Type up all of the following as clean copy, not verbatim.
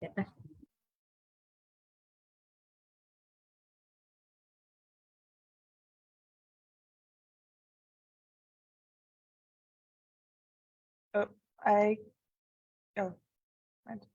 Oh, I oh mind.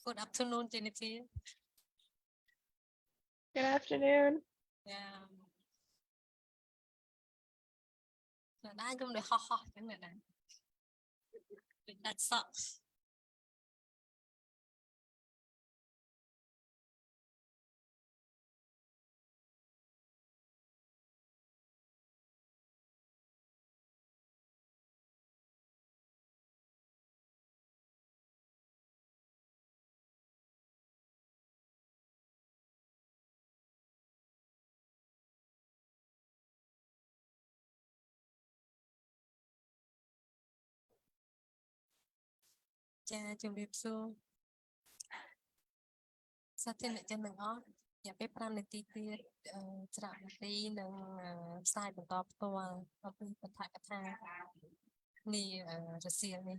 Good afternoon, Jennifer. Good afternoon. Yeah. So đang trong để ho ho chẳng hạn này. That sucks. Cha chuẩn bị xô. Sao thế lại cho mình ó? Dạ bếp 5 នាទីទៀតច្រាក់នាទីនឹងផ្សាយបន្តផ្ទាល់អំពីបទកថានេះរសៀលនេះ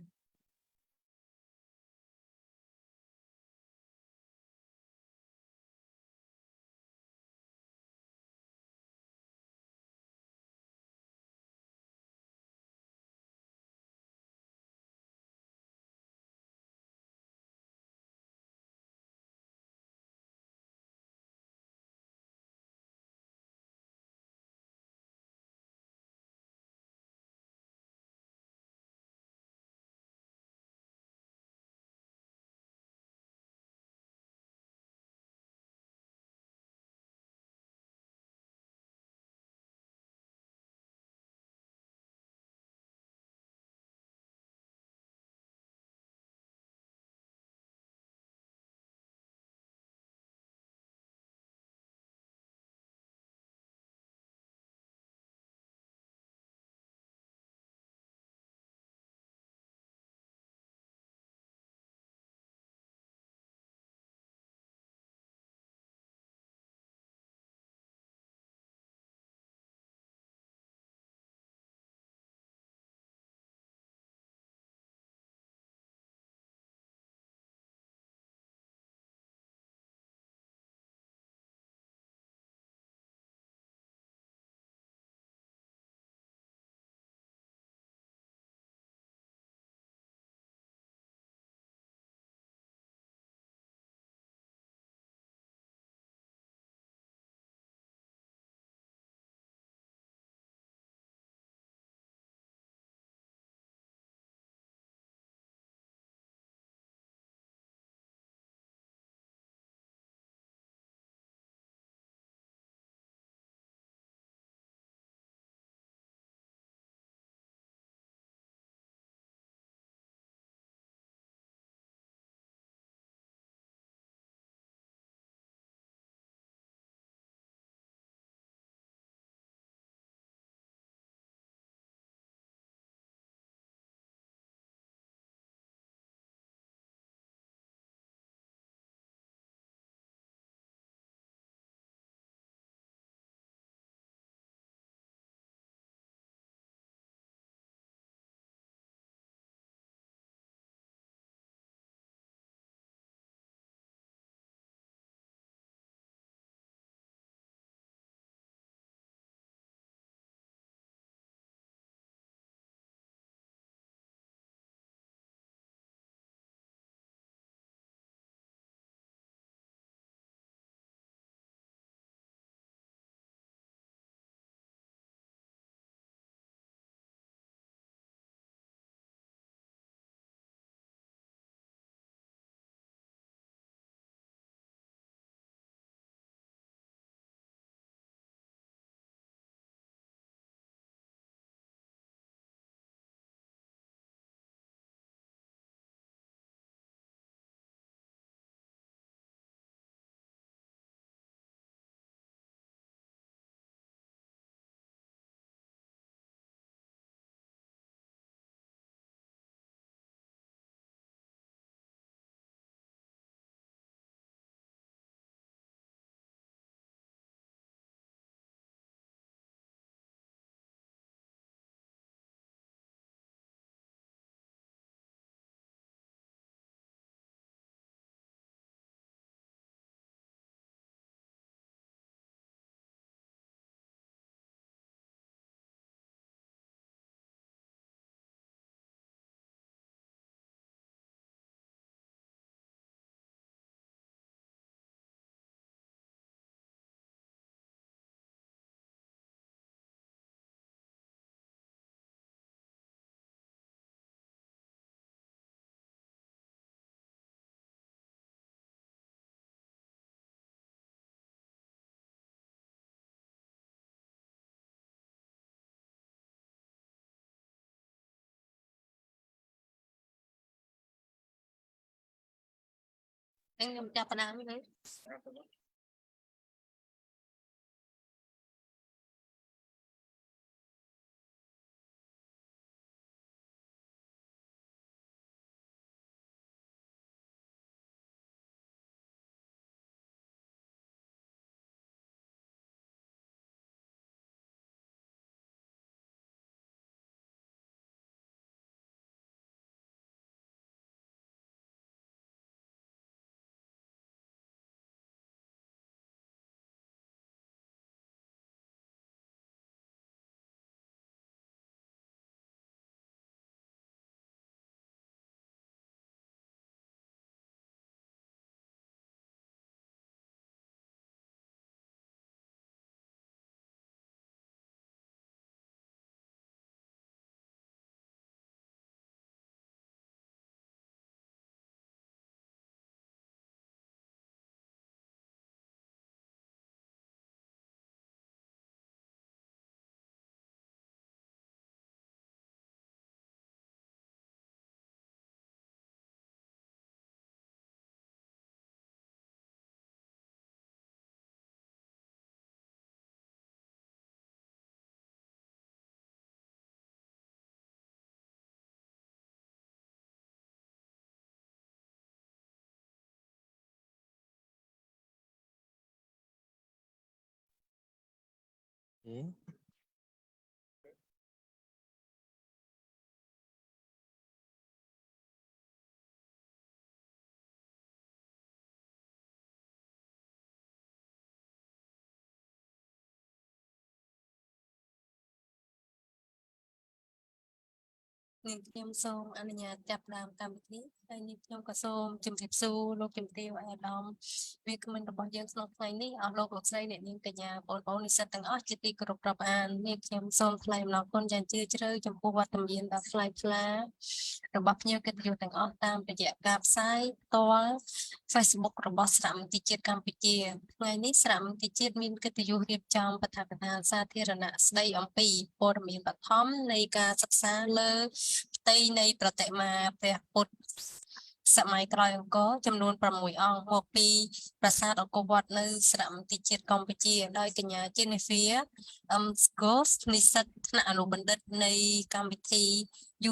ខ្ញុំចាប់ផ្ដើមហ្នឹង នេះខ្ញុំសូមអនុញ្ញាតចាប់ផ្ដើមកម្មវិធីហើយនេះខ្ញុំក៏សូមជម្រាបសួរលោកជំទាវអាដាមវាគ្មិនរបស់យើងក្នុងថ្ងៃនេះអស់លោកលោកស្រីអ្នកនាងកញ្ញាបងប្អូននិស្សិតទាំងអស់ជាទីគោរពរាប់អាននេះខ្ញុំសូមថ្លែងអំណរគុណយ៉ាងជ្រាលជ្រៅចំពោះវត្តមានដ៏ថ្លៃថ្លារបស់ភ្ញៀវកិត្តិយសទាំងអស់តាមរយៈការផ្សាយផ្ទាល់ Facebook របស់សារមន្ទីរជាតិកម្ពុជាថ្ងៃនេះសារមន្ទីរជាតិមានកិត្តិយសរៀបចំបឋមនាសាធារណៈស្ដីអំពីព័ត៌មានបឋមនៃការសិក្សាលើផ្ទៃនៃប្រតិមាព្រះពុទ្ធសម័យក្រោយអង្គរចំនួន6អង្គមកពីប្រាសាទអង្គរវត្តនៅសារមន្ទីរជាតិកម្ពុជាដោយកញ្ញា Jennifer McGough និស្សិតថ្នាក់អនុបណ្ឌិតនៃកម្មវិធី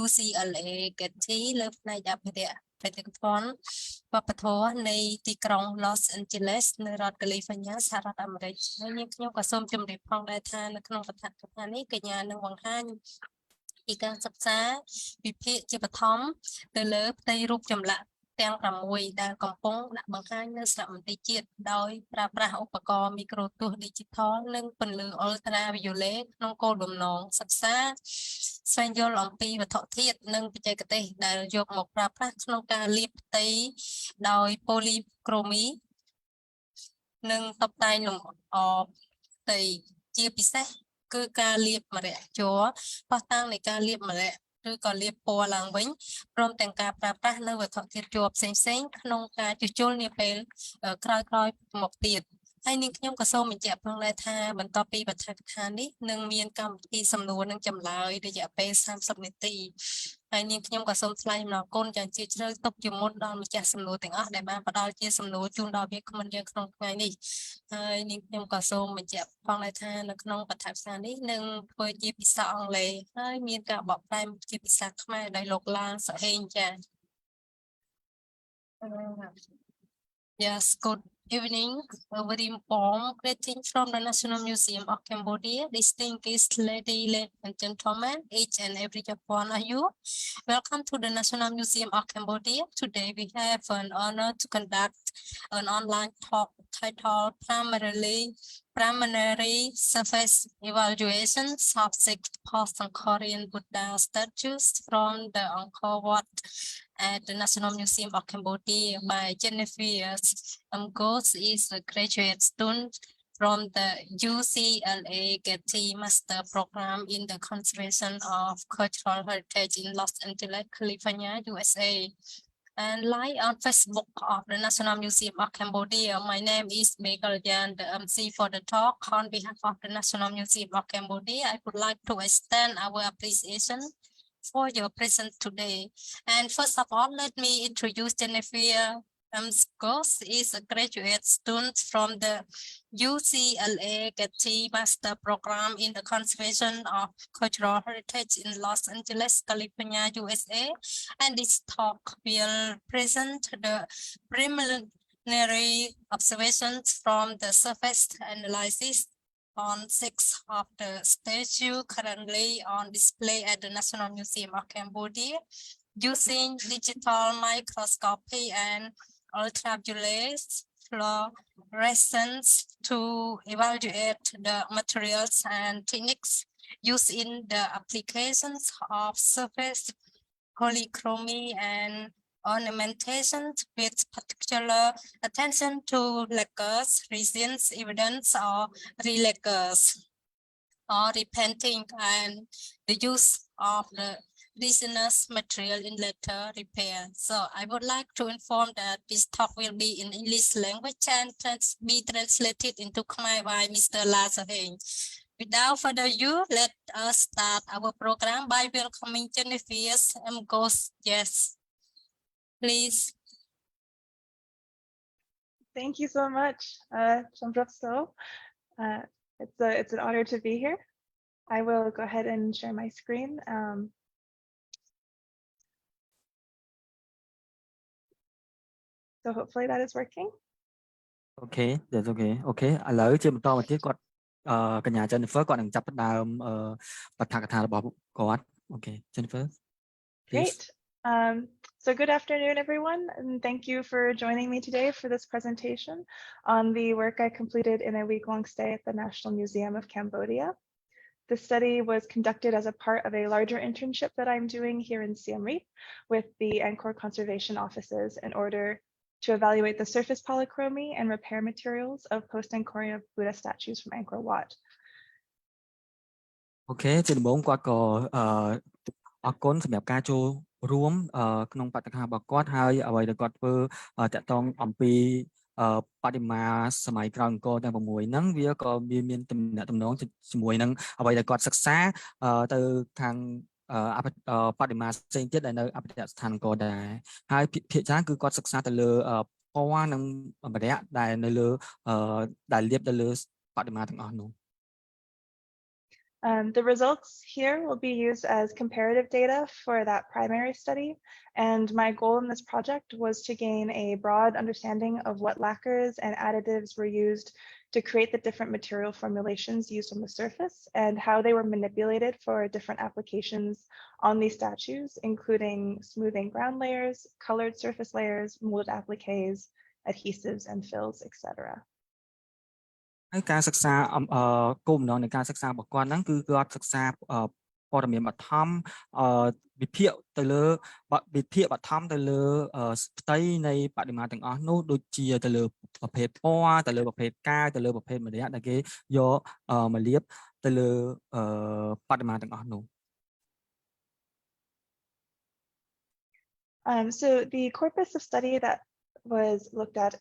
UCLA Getty លើផ្នែកអភិរក្សបេតិកភណ្ឌវប្បធម៌នៃទីក្រុង Los Angeles នៅរដ្ឋ California សហរដ្ឋអាមេរិកហើយនាងខ្ញុំក៏សូមជម្រាបផងដែរថានៅក្នុងបទកថានេះកញ្ញានឹងបង្ហាញពីការសិក្សាវិភាគជាបឋមទៅលើផ្ទៃរូបចម្លាក់ទាំង6ដែលកំពុងដាក់បង្ហាញនៅសារមន្ទីរជាតិដោយប្រើប្រាស់ឧបករណ៍មីក្រូទស្សន៍ Digital និងពន្លឺ Ultraviolet ក្នុងគោលបំណងសិក្សាស្វែងយល់អំពីវត្ថុធាតុនិងបច្ចេកទេសដែលយកមកប្រើប្រាស់ក្នុងការលាបផ្ទៃដោយ Polychromy និងតុបតែងលម្អផ្ទៃជាពិសេសគឺការលាបម្រ័ក្សណ៍ជ័រផុសតាងនៃការលាបម្រ័ក្សណ៍ឬក៏លាបពណ៌ឡើងវិញព្រមទាំងការប្រើប្រាស់នៅវត្ថុធាតុជ័រផ្សេងៗក្នុងការជួសជុលនាពេលក្រោយៗមកទៀតហើយនាងខ្ញុំក៏សូមបញ្ជាក់ផងដែរថាបន្ទាប់ពីបទកថានេះនឹងមានកម្មវិធីសំណួរនិងចម្លើយរយៈពេល30នាទីហើយនាងខ្ញុំក៏សូមថ្លែងអំណរគុណយ៉ាងជ្រាលជ្រៅទុកជាមុនដល់ម្ចាស់សំណួរទាំងអស់ដែលបានផ្ដល់ជាសំណួរជូនដល់វាគ្មិនយើងក្នុងថ្ងៃនេះហើយនាងខ្ញុំក៏សូមបញ្ជាក់ផងដែរថានៅក្នុងបទកថានេះនឹងធ្វើជាភាសាអង់គ្លេសហើយមានការបកប្រែជាភាសាខ្មែរដោយលោកឡាសុហេងចា៎ Yes, good evening. A very warm greeting from the National Museum of Cambodia. Distinguished ladies and gentlemen, each and every one of you. Welcome to the National Museum of Cambodia. Today we have an honor to conduct an online talk titled Preliminary Surface Evaluations of 6 post-Korean Buddha statues from the Angkor Wat at the National Museum of Cambodia by Jennifer McGough is a graduate student from the UCLA Getty Master Program in the Conservation of Cultural Heritage in Los Angeles, California, USA. And live on Facebook of the National Museum of Cambodia. My name is Megal Yan, the MC for the talk. On behalf of the National Museum of Cambodia, I would like to extend our appreciation for your presence today. And first of all, let me introduce Jennifer Ghost is a graduate student from the UCLA Getty Master Program in the Conservation of Cultural Heritage in Los Angeles, California, USA. And this talk will present the preliminary observations from the surface analysis on 6 of the statue currently on display at the National Museum of Cambodia using digital microscopy and ultraviolet fluorescence to evaluate the materials and techniques used in the applications of surface polychromy and ornamentation with particular attention to lacquers, resins, evidence or relacquers or repainting and the use of the resinous material in letter repair. So I would like to inform that this talk will be in English language and be translated into Khmer by Mr. La Saheng. Without further ado, let us start our program by welcoming Jennifer McGough. Yes, please. Thank you so much, Chambrapso. It's an honor to be here. I will go ahead and share my screen. So hopefully that is working. Okay, that's okay. Okay, ឥឡូវជាបន្តមកទៀតគាត់កញ្ញា Jennifer គាត់នឹងចាប់ផ្ដើមបទកថារបស់គាត់ Okay, Jennifer. Great. So good afternoon, everyone, and thank you for joining me today for this presentation on the work I completed in a week-long stay at the National Museum of Cambodia. The study was conducted as a part of a larger internship that I'm doing here in Siem Reap with the Angkor Conservation Offices in order to evaluate the surface polychromy and repair materials of post-Angkorian Buddha statues from Angkor Wat. Okay ជាដំបូងគាត់ក៏អរគុណសម្រាប់ការចូលរួមក្នុងបទកថារបស់គាត់ហើយអ្វីដែលគាត់ធ្វើតាក់ទងអំពីបដិមាសម័យក្រោយអង្គរទាំង6ហ្នឹងវាក៏មានទំនាក់ទំនងជាមួយនឹងអ្វីដែលគាត់សិក្សាទៅខាងបដិមាផ្សេងទៀតដែលនៅអភិរក្សស្ថានអង្គរដែរហើយភាគច្រើនគឺគាត់សិក្សាទៅលើពណ៌និងបរិយាដែលនៅលើដែលលាបទៅលើបដិមាទាំងអស់នោះ The results here will be used as comparative data for that primary study, and my goal in this project was to gain a broad understanding of what lacquers and additives were used to create the different material formulations used on the surface and how they were manipulated for different applications on these statues, including smoothing ground layers, colored surface layers, molded appliques, adhesives and fills, etc. ហើយការសិក្សាគោលបំណងនៃការសិក្សារបស់គាត់ហ្នឹងគឺគាត់សិក្សាព័ត៌មានបឋមវិភាគទៅលើវិភាគបឋមទៅលើផ្ទៃនៃបដិមាទាំងអស់នោះដូចជាទៅលើប្រភេទពណ៌ទៅលើប្រភេទកាយទៅលើប្រភេទមរយៈដែលគេយកមកលាបទៅលើបដិមាទាំងអស់នោះ So the corpus of study that was looked at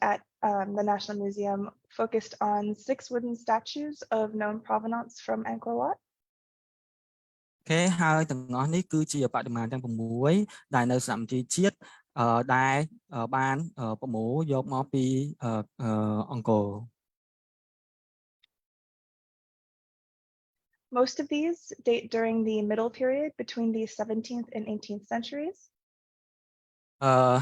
the National Museum focused on 6 wooden statues of known provenance from Angkor Wat. គេហើយទាំងអស់នេះគឺជាបដិមាទាំង6ដែលនៅសម្ព័ន្ធជាតិដែលបានប្រមូលយកមកពីអង្គរ Most of these date during the middle period between the 17th and 18th centuries.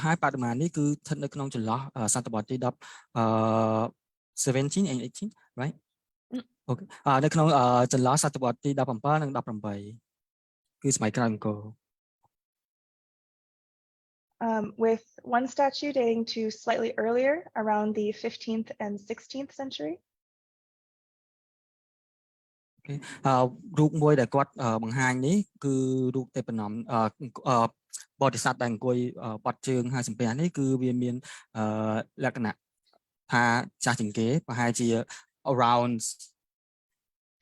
ហើយបដិមានេះគឺស្ថិតនៅក្នុងចន្លោះសតវត្សទី17 and 18 right Okay នៅក្នុងចន្លោះសតវត្សទី17និង18គឺសម័យក្រោយអង្គរ with one statue dating to slightly earlier around the 15th and 16th century. រូបមួយដែលគាត់បង្ហាញនេះគឺរូបទេពនំបរិស័ទដែលអង្គុយបត់ជើងហើយសំពះនេះគឺវាមានលក្ខណៈថាចាស់ជាងគេប្រហែលជា around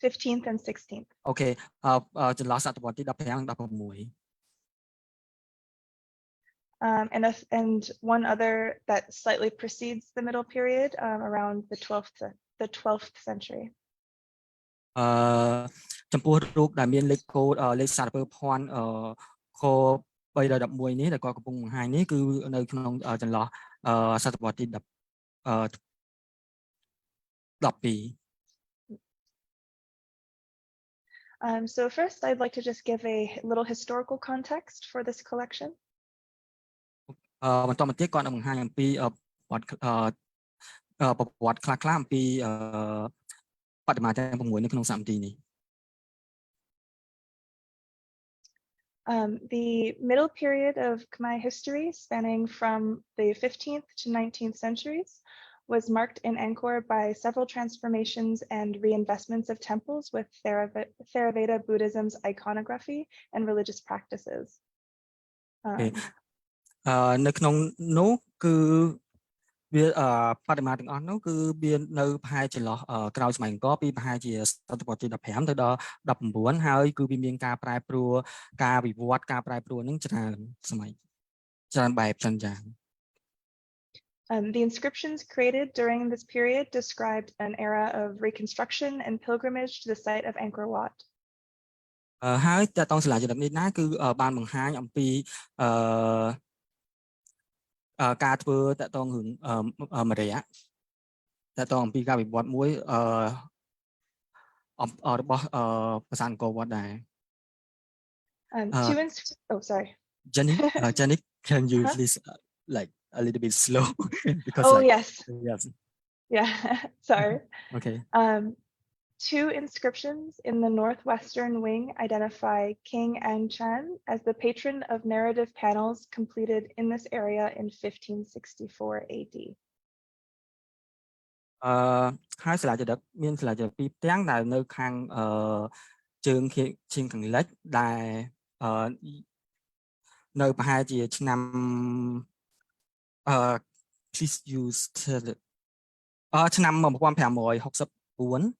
15th and 16th. Okay ចន្លោះសតវត្សទី15និង16 and one other that slightly precedes the middle period around the 12th century. ចំពោះរូបដែលមានលេខកូដលេខសារពើភ័ណ្ឌខ311នេះដែលគាត់កំពុងបង្ហាញនេះគឺនៅក្នុងចន្លោះ សតវត្សទី12 So first, I'd like to just give a little historical context for this collection. បន្តមកទៀតគាត់នឹងបង្ហាញអំពីប្រវត្តិខ្លះៗអំពីបដិមាទាំង6នៅក្នុងសមទីនេះ The middle period of Khmer history, spanning from the 15th to 19th centuries, was marked in Angkor by several transformations and reinvestments of temples with Theravada Buddhism's iconography and religious practices. នៅក្នុងនោះគឺវាបដិមាទាំងអស់នោះគឺវានៅប្រហែលចន្លោះក្រោយសម័យអង្គរពីប្រហែលជាសតវត្សទី15ទៅដល់19ហើយគឺវាមានការប្រែប្រួលការវិវត្តការប្រែប្រួលនឹងច្រើនសម័យច្រើនបែបច្រើនយ៉ាង The inscriptions created during this period described an era of reconstruction and pilgrimage to the site of Angkor Wat. ហើយតើតងសាលាចរិតនេះណាគឺបានបង្ហាញអំពីការធ្វើតើតងរឿងមរយៈតើតងអំពីការវិវត្តមួយរបស់ប្រាសាទអង្គរវត្តដែរ Oh, sorry. Jenny, can you please like a little bit slow because Oh, like, yes. yes. Yeah, sorry. Okay. Two inscriptions in the northwestern wing identify King Anchan as the patron of narrative panels completed in this area in 1564 AD. ហើយសាលាចរិតមានសាលាចរិតពីរផ្ទាំងដែលនៅខាងជើងឈៀងខាងលិចដែលនៅប្រហែលជាឆ្នាំplease use ឆ្នាំ 1564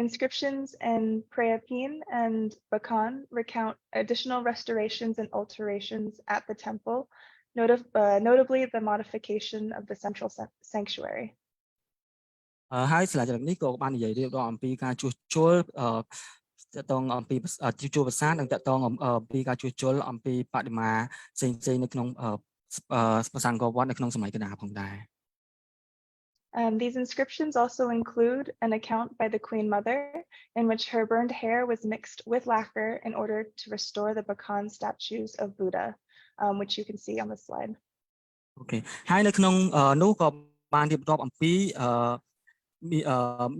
Inscriptions in Prayapin and Bakan recount additional restorations and alterations at the temple, notably the modification of the central sanctuary. ហើយសាលាចរិតនេះក៏បាននិយាយរៀបរាប់អំពីការជួសជុលតើតងអំពីជួសជុលប្រាសាទនិងតើតងអំពីការជួសជុលអំពីបដិមាផ្សេងៗនៅក្នុងប្រាសាទអង្គរវត្តនៅក្នុងសម័យកណ្ដាលផងដែរ These inscriptions also include an account by the Queen Mother in which her burned hair was mixed with lacquer in order to restore the Bakan statues of Buddha, which you can see on the slide. Okay. ហើយនៅក្នុងនោះក៏បានរៀបរាប់អំពី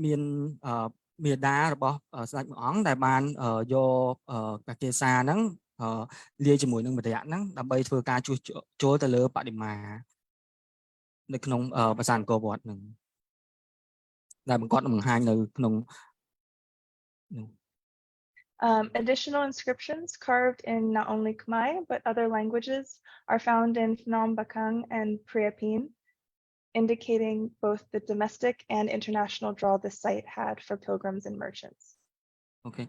មានមេដារបស់ស្ដេចមួយអង្គដែលបានយកកាកេសាហ្នឹងលាយជាមួយនឹងមរយៈហ្នឹងដើម្បីធ្វើការជួសជុលទៅលើបដិមានៅក្នុងប្រាសាទអង្គរវត្តហ្នឹងដែលបង្កត់បង្ហាញនៅក្នុង Additional inscriptions carved in not only Khmer but other languages are found in Phnom Bakhang and Prayapin, indicating both the domestic and international draw this site had for pilgrims and merchants. Okay.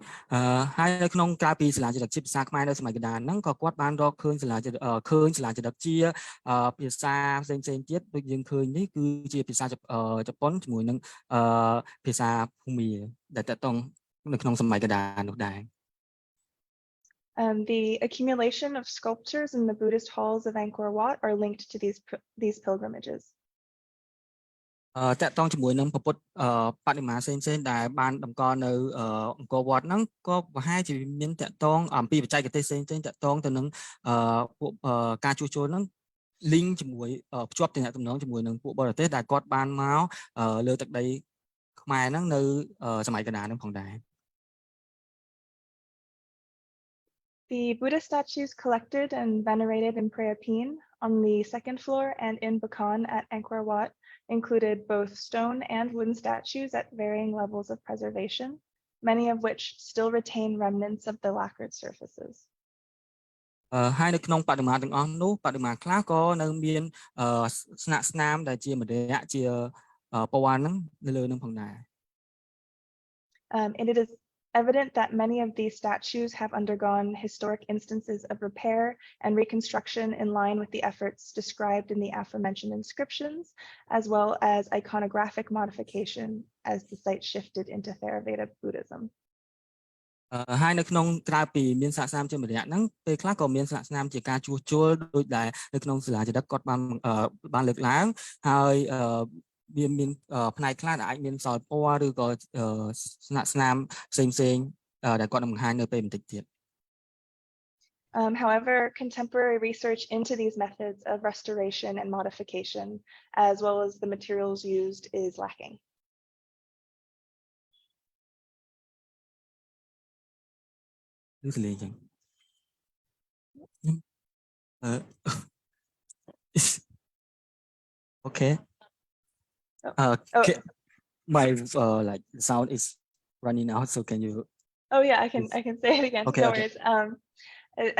ហើយនៅក្នុងក្រៅពីសាលាចរិតជាភាសាខ្មែរនៅសម័យកណ្ដាលហ្នឹងក៏គាត់បានរកឃើញសាលាចរិតជាភាសាផ្សេងៗទៀតដូចយើងឃើញនេះគឺជាភាសាជប៉ុនជាមួយនឹងភាសាភូមាដែលតកតងនៅក្នុងសម័យកណ្ដាលនោះដែរ The accumulation of sculptures in the Buddhist halls of Angkor Wat are linked to these pilgrimages. តកតងជាមួយនឹងពុទ្ធបដិមាផ្សេងៗដែលបានតម្កល់នៅអង្គរវត្តហ្នឹងក៏ប្រហែលជាមានតកតងអំពីបច្ចេកទេសផ្សេងៗតកតងទៅនឹងពួកការជួសជុលហ្នឹង link ជាមួយភ្ជាប់ទំនាក់ទំនងជាមួយនឹងពួកបរទេសដែលគាត់បានមកលើទឹកដីខ្មែរហ្នឹងនៅសម័យកណ្ដាលហ្នឹងផងដែរ The Buddha statues collected and venerated in Prayapin on the second floor and in Bakan at Angkor Wat included both stone and wooden statues at varying levels of preservation, many of which still retain remnants of the lacquered surfaces. ហើយនៅក្នុងបដិមាទាំងអស់នោះបដិមាខ្លះក៏នៅមានស្នាក់ស្នាមដែលជាមរយៈជាពណ៌ហ្នឹងនៅលើនឹងផងដែរ And it is evident that many of these statues have undergone historic instances of repair and reconstruction in line with the efforts described in the aforementioned inscriptions, as well as iconographic modification as the site shifted into Theravada Buddhism. ហើយនៅក្នុងក្រៅពីមានសាកស្នាមជាម្នាក់ហ្នឹងពេលខ្លះក៏មានសាកស្នាមជាការជួសជុលដូចដែលនៅក្នុងសាលាចរិតគាត់បានលើកឡើងហើយវាមានផ្នែកខ្លះដែលអាចមានសល់ពណ៌ឬក៏ស្នាមផ្សេងៗដែលគាត់នឹងបង្ហាញនៅពេលបន្តិចទៀត However, contemporary research into these methods of restoration and modification, as well as the materials used, is lacking. Okay. My like sound is running out, so can you? Oh yeah, I can say it again. Okay, No okay. worries.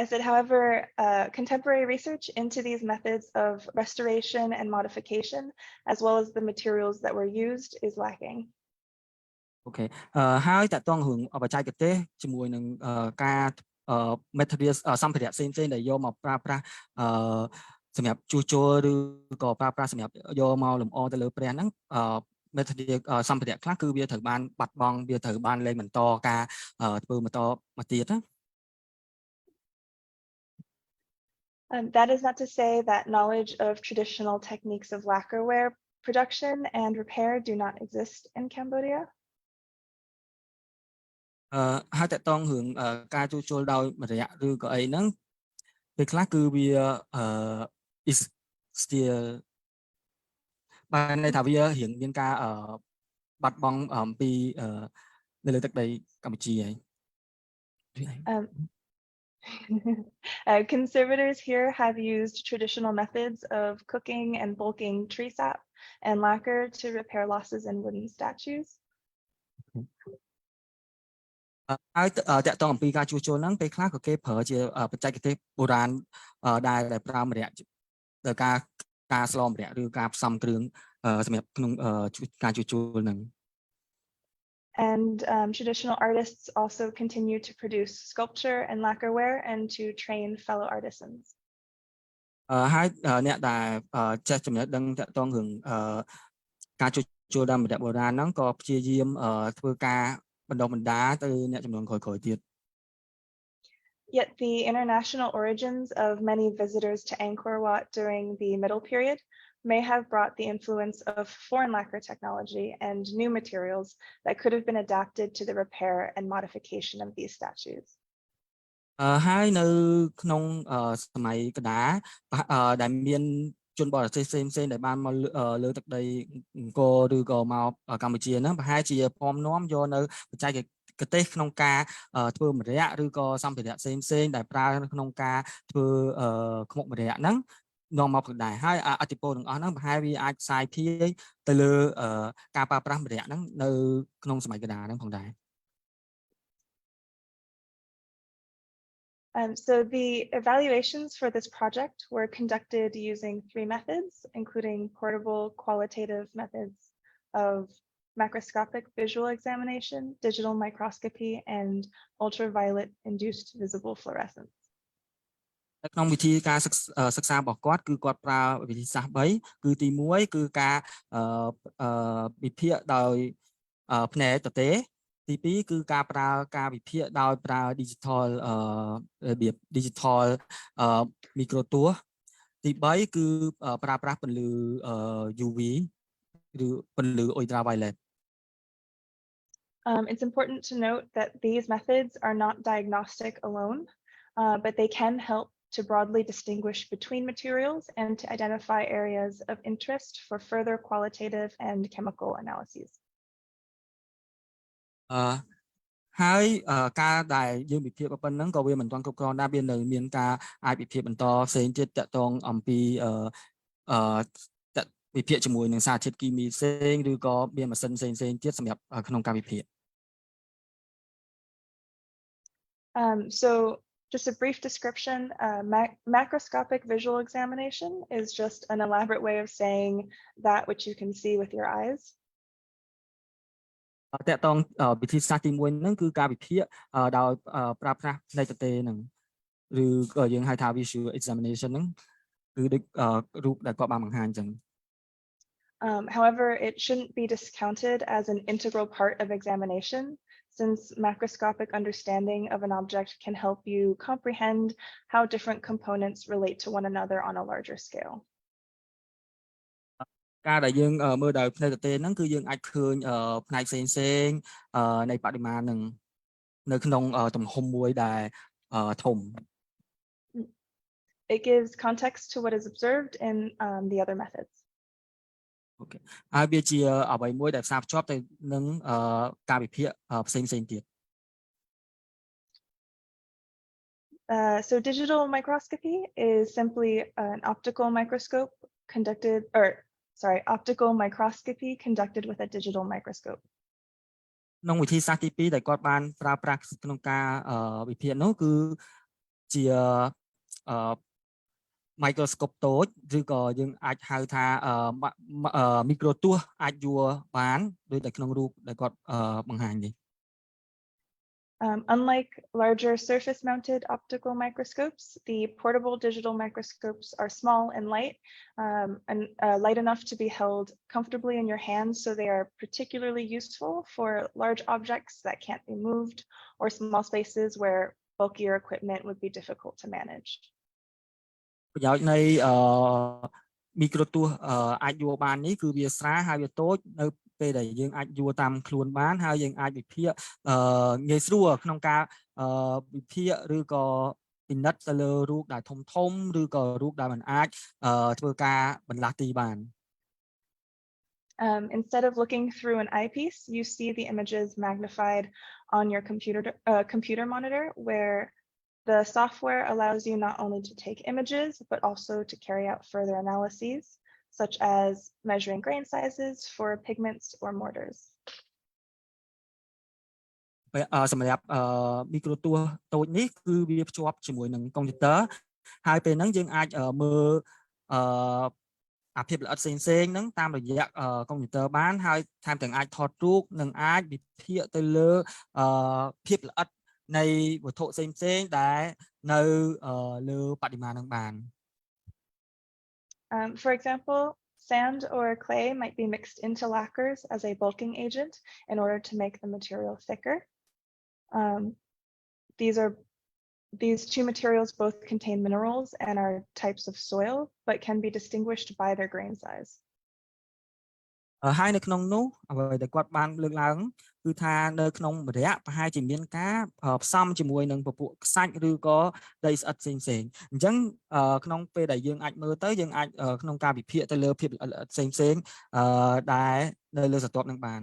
I said, however, contemporary research into these methods of restoration and modification, as well as the materials that were used, is lacking. Okay. ហើយតើតងរឿងបច្ចេកទេសជាមួយនឹងការ materials សម្ភារៈផ្សេងៗដែលយកមកប្រើប្រាស់សម្រាប់ជួសជុលឬក៏ប្រើប្រាស់សម្រាប់យកមកលម្អទៅលើព្រះហ្នឹងmaterial សម្ភារៈខ្លះគឺវាត្រូវបានបាត់បង់វាត្រូវបានលែងបន្តការធ្វើបន្តមកទៀតណា That is not to say that knowledge of traditional techniques of lacquerware production and repair do not exist in Cambodia. ហើយតើតងរឿងការជួសជុលដោយម្រ័ក្សឬក៏អីហ្នឹងពេលខ្លះគឺវាis still បានន័យថាវារៀងមានការបាត់បង់អំពីនៅលើទឹកដីកម្ពុជាហើយ Conservators here have used traditional methods of cooking and bulking tree sap and lacquer to repair losses in wooden statues. ហើយតើតងអំពីការជួសជុលហ្នឹងពេលខ្លះក៏គេប្រើជាបច្ចេកទេសបុរាណដែលប្រើម្រ័ក្សដល់ការស្លម្រ័ក្សឬការផ្សំគ្រឿងសម្រាប់ក្នុងការជួសជុលហ្នឹង And traditional artists also continue to produce sculpture and lacquerware and to train fellow artisans. ហើយអ្នកដែលចេះចំណេះដឹងតកតងរឿងការជួសជុលតាមម្រ័ក្សបុរាណហ្នឹងក៏ព្យាយាមធ្វើការបណ្ដុះបណ្ដាលទៅអ្នកចំនួនក្រោយៗទៀត Yet the international origins of many visitors to Angkor Wat during the Middle Period may have brought the influence of foreign lacquer technology and new materials that could have been adapted to the repair and modification of these statues. ហើយនៅក្នុងសម័យកណ្ដាលដែលមានជនបរទេសផ្សេងៗដែលបានមកលើទឹកដីអង្គរឬក៏មកកម្ពុជាហ្នឹងប្រហែលជាពំនាំយកនៅបច្ចេកទេសក្នុងការធ្វើម្រ័ក្សឬក៏សម្ភារៈផ្សេងៗដែលប្រើក្នុងការធ្វើខ្មុកម្រ័ក្សហ្នឹងនាំមកផងដែរហើយអតិពលទាំងអស់ហ្នឹងប្រហែលវាអាចផ្សាយភាយទៅលើការប្រើប្រាស់ម្រ័ក្សហ្នឹងនៅក្នុងសម័យកណ្ដាលហ្នឹងផងដែរ So the evaluations for this project were conducted using 3 methods, including portable qualitative methods of macroscopic visual examination, digital microscopy, and ultraviolet induced visible fluorescence. នៅក្នុងវិធីការសិក្សារបស់គាត់គឺគាត់ប្រើវិធីសាស្ត្រ3គឺទី1គឺការវិភាគដោយភ្នែកទទេទី2គឺការប្រើការវិភាគដោយប្រើ digital របៀប digital មីក្រូទស្សន៍ទី3គឺប្រើប្រាស់ពន្លឺ UV ឬពន្លឺ ultraviolet. It's important to note that these methods are not diagnostic alone, but they can help to broadly distinguish between materials and to identify areas of interest for further qualitative and chemical analyses. ហើយការដែលយើងវិភាគប៉ុណ្ណឹងក៏វាមិនទាន់គ្រប់គ្រាន់ដែរវានៅមានការអាចវិភាគបន្តផ្សេងទៀតតកតងអំពីវិភាគជាមួយនឹងសារធាតុគីមីផ្សេងឬក៏មានម៉ាស៊ីនផ្សេងៗទៀតសម្រាប់ក្នុងការវិភាគ So just a brief description, macroscopic visual examination is just an elaborate way of saying that which you can see with your eyes. តកតងវិធីសាស្ត្រទី1ហ្នឹងគឺការវិភាគដោយប្រើប្រាស់ផ្នែកទទេហ្នឹងឬក៏យើងហៅថា visual examination ហ្នឹងគឺដូចរូបដែលគាត់បានបង្ហាញអញ្ចឹង However, it shouldn't be discounted as an integral part of examination, since macroscopic understanding of an object can help you comprehend how different components relate to one another on a larger scale. ការដែលយើងមើលដោយភ្នែកទទេហ្នឹងគឺយើងអាចឃើញផ្នែកផ្សេងៗនៃបរិមាណហ្នឹងនៅក្នុងទំហំមួយដែលធំ It gives context to what is observed in the other methods. អូខេហើយវាជាអ្វីមួយដែលផ្សារភ្ជាប់ទៅនឹងការវិភាគផ្សេងៗទៀត So digital microscopy is simply an optical microscopy conducted with a digital microscope. ក្នុងវិធីសាស្ត្រទី2ដែលគាត់បានប្រើប្រាស់ក្នុងការវិភាគនោះគឺជា microscope តូចឬក៏យើងអាចហៅថា micro ទស្សន៍អាចយួរបានដូចតែក្នុងរូបដែលគាត់បង្ហាញនេះ Unlike larger surface-mounted optical microscopes, the portable digital microscopes are small and light enough to be held comfortably in your hands, so they are particularly useful for large objects that can't be moved or small spaces where bulkier equipment would be difficult to manage. ប្រយោជន៍នៃ micro ទស្សន៍អាចយួរបាននេះគឺវាស្រាលហើយវាតូចនៅពេលដែលយើងអាចយួរតាមខ្លួនបានហើយយើងអាចវិភាគងាយស្រួលក្នុងការវិភាគឬក៏ពិនិត្យទៅលើរូបដែលធំឬក៏រូបដែលមិនអាចធ្វើការបន្លាស់ទីបាន Instead of looking through an eyepiece, you see the images magnified on your computer monitor, where the software allows you not only to take images, but also to carry out further analyses, such as measuring grain sizes for pigments or mortars. សម្រាប់ micro ទស្សន៍តូចនេះគឺវាភ្ជាប់ជាមួយនឹងកុំព្យូទ័រហើយពេលហ្នឹងយើងអាចមើលអាភាពល្អិតផ្សេងៗហ្នឹងតាមរយៈកុំព្យូទ័របានហើយថែមទាំងអាចថតរូបនិងអាចវិភាគទៅលើភាពល្អិតនៃវត្ថុផ្សេងៗដែលនៅលើបរិមាណហ្នឹងបាន For example, sand or clay might be mixed into lacquers as a bulking agent in order to make the material thicker. These two materials both contain minerals and are types of soil, but can be distinguished by their grain size. ហើយនៅក្នុងនោះអ្វីដែលគាត់បានលើកឡើងគឺថានៅក្នុងម្រ័ក្សប្រហែលជាមានការផ្សំជាមួយនឹងពពួកខ្សាច់ឬក៏ដីស្អិតផ្សេងៗអញ្ចឹងក្នុងពេលដែលយើងអាចមើលទៅយើងអាចក្នុងការវិភាគទៅលើភាពល្អិតផ្សេងៗដែលនៅលើស្រទាប់នឹងបាន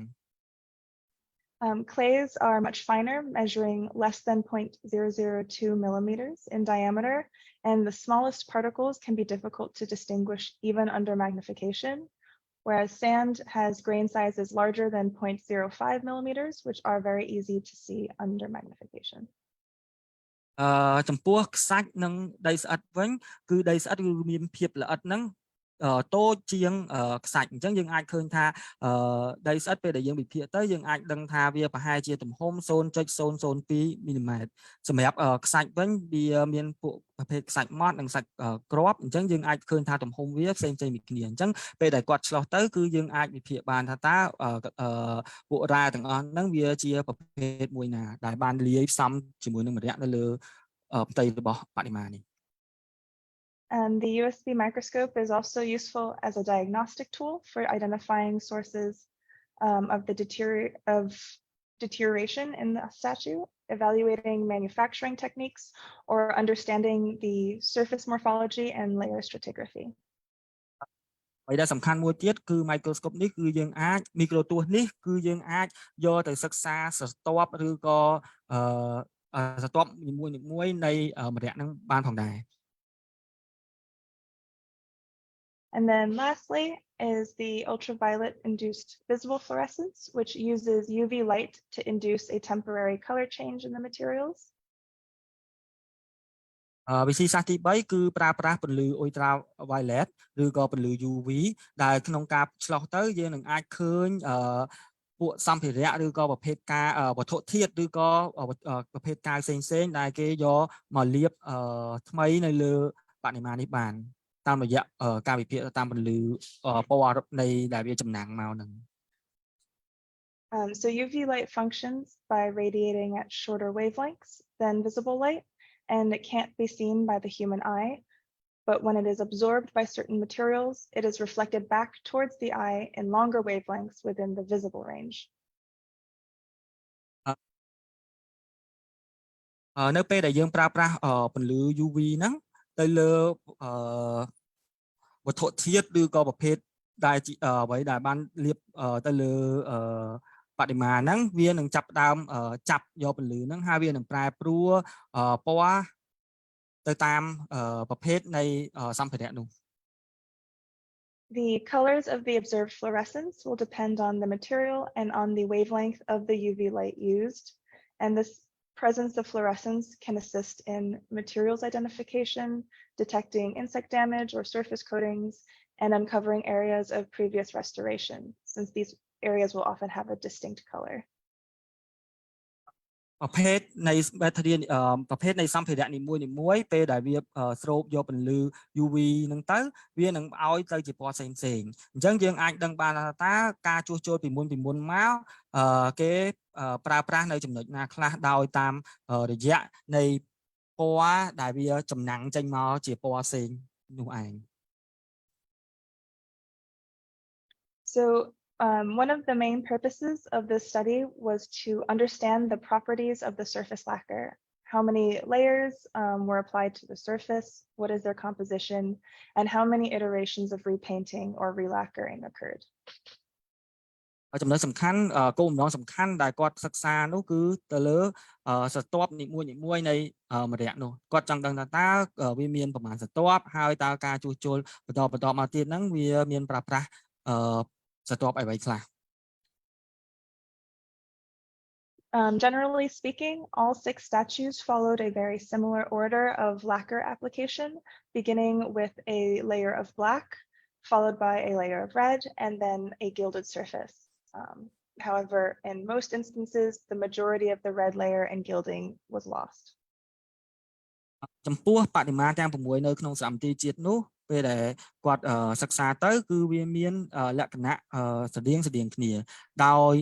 Clays are much finer, measuring less than 0.002 millimeters in diameter, and the smallest particles can be difficult to distinguish even under magnification, whereas sand has grain sizes larger than 0.05 millimeters, which are very easy to see under magnification. ចំពោះខ្សាច់និងដីស្អិតវិញគឺដីស្អិតគឺមានភាពល្អិតហ្នឹងតូចជាងខ្សាច់អញ្ចឹងយើងអាចឃើញថាដីស្អិតពេលដែលយើងវិភាគទៅយើងអាចដឹងថាវាប្រហែលជាទំហំ 0.002 មីលីម៉ែត្រសម្រាប់ខ្សាច់វិញវាមានពួកប្រភេទខ្សាច់ម៉ត់និងខ្សាច់គ្រាប់អញ្ចឹងយើងអាចឃើញថាទំហំវាផ្សេងៗពីគ្នាអញ្ចឹងពេលដែលគាត់ឆ្លោះទៅគឺយើងអាចវិភាគបានថាតើពួករ៉ែទាំងអស់ហ្នឹងវាជាប្រភេទមួយណាដែលបានលាយផ្សំជាមួយនឹងម្រ័ក្សនៅលើផ្ទៃរបស់បរិមាណនេះ And the USB microscope is also useful as a diagnostic tool for identifying sources of deterioration in the statue, evaluating manufacturing techniques, or understanding the surface morphology and layer stratigraphy. ហើយដែលសំខាន់មួយទៀតគឺ microscope នេះគឺយើងអាច micro ទស្សន៍នេះគឺយើងអាចយកទៅសិក្សាស្រទាប់ឬក៏ស្រទាប់នីមួយៗនៃម្រ័ក្សហ្នឹងបានផងដែរ And then lastly is the ultraviolet induced visible fluorescence, which uses UV light to induce a temporary color change in the materials. វិធីសាស្ត្រទី3គឺប្រើប្រាស់ពន្លឺ ultraviolet ឬក៏ពន្លឺ UV ដែលក្នុងការឆ្លុះទៅយើងនឹងអាចឃើញពួកសម្ភារៈឬក៏ប្រភេទការវត្ថុធាតុឬក៏ប្រភេទកាយផ្សេងៗដែលគេយកមកលាបថ្មីនៅលើបរិមាណនេះបាន តាមរយៈការវិភាគតាមពន្លឺពណ៌នៃដែលវាចំណាំងមកហ្នឹង So UV light functions by radiating at shorter wavelengths than visible light, and it can't be seen by the human eye. But when it is absorbed by certain materials, it is reflected back towards the eye in longer wavelengths within the visible range. នៅពេលដែលយើងប្រើប្រាស់ពន្លឺ UV ហ្នឹងទៅលើវត្ថុធាតុឬក៏ប្រភេទដែលអ្វីដែលបានលាបទៅលើបដិមាហ្នឹងវានឹងចាប់ផ្ដើមចាប់យកពន្លឺហ្នឹងហើយវានឹងប្រែប្រួលពណ៌ទៅតាមប្រភេទនៃសម្ភារៈនោះ The colors of the observed fluorescence will depend on the material and on the wavelength of the UV light used, and this presence of fluorescence can assist in materials identification, detecting insect damage or surface coatings, and uncovering areas of previous restoration, since these areas will often have a distinct color. ប្រភេទនៃ material ប្រភេទនៃសម្ភារៈនីមួយៗពេលដែលវាស្រូបយកពន្លឺ UV ហ្នឹងទៅវានឹងឲ្យទៅជាពណ៌ផ្សេងៗអញ្ចឹងយើងអាចដឹងបានថាការជួសជុលពីមុនមកគេប្រើប្រាស់នៅចំណុចណាខ្លះដោយតាមរយៈនៃពណ៌ដែលវាចំណាំងចេញមកជាពណ៌ផ្សេងនោះឯង So one of the main purposes of this study was to understand the properties of the surface lacquer. How many layers were applied to the surface, what is their composition, and how many iterations of repainting or relacquering occurred. ចំណុចសំខាន់គោលបំណងសំខាន់ដែលគាត់សិក្សានោះគឺទៅលើស្រទាប់នីមួយនៃម្រ័ក្សនោះគាត់ចង់ដឹងថាតើវាមានប្រមាណស្រទាប់ហើយតើការជួសជុលបន្តមកទៀតហ្នឹងវាមានប្រើប្រាស់ស្រទាប់អ្វីខ្លះ Generally speaking, all 6 statues followed a very similar order of lacquer application, beginning with a layer of black, followed by a layer of red, and then a gilded surface. However, in most instances, the majority of the red layer and gilding was lost. ចំពោះបដិមាទាំង6នៅក្នុងសម្បត្តិជាតិនោះពេលដែលគាត់សិក្សាទៅគឺវាមានលក្ខណៈស្តៀងគ្នាដោយ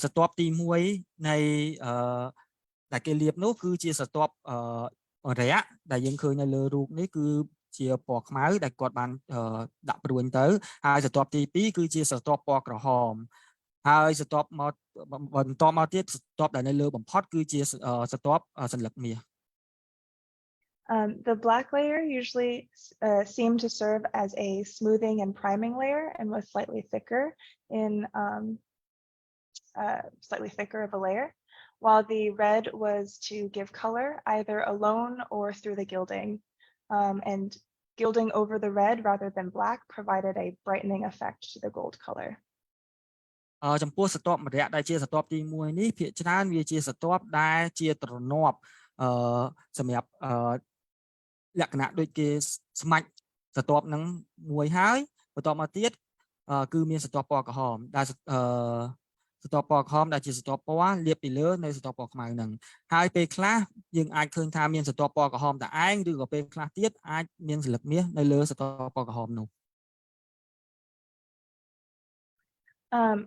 ស្រទាប់ទី1នៃដែលគេលាបនោះគឺជាស្រទាប់រយៈដែលយើងឃើញនៅលើរូបនេះគឺជាពណ៌ខ្មៅដែលគាត់បានដាក់ព្រួញទៅហើយស្រទាប់ទី2គឺជាស្រទាប់ពណ៌ក្រហមហើយស្រទាប់មកបន្តមកទៀតស្រទាប់ដែលនៅលើបំផុតគឺជាស្រទាប់សន្លឹកមាស The black layer usually seemed to serve as a smoothing and priming layer and was slightly thicker of a layer, while the red was to give color either alone or through the gilding, and gilding over the red rather than black provided a brightening effect to the gold color. ចំពោះស្រទាប់ម្រ័ក្សដែលជាស្រទាប់ទី1នេះភាគច្រើនវាជាស្រទាប់ដែលជាទ្រនាប់សម្រាប់លក្ខណៈដូចគេស្មាច់ស្រទាប់ហ្នឹងមួយហើយបន្តមកទៀតគឺមានស្រទាប់ពណ៌ក្រហមដែលស្រទាប់ពណ៌ក្រហមដែលជាស្រទាប់ពណ៌លាបពីលើនៅស្រទាប់ពណ៌ខ្មៅហ្នឹងហើយពេលខ្លះយើងអាចឃើញថាមានស្រទាប់ពណ៌ក្រហមតែឯងឬក៏ពេលខ្លះទៀតអាចមានសន្លឹកមាសនៅលើស្រទាប់ពណ៌ក្រហមនោះ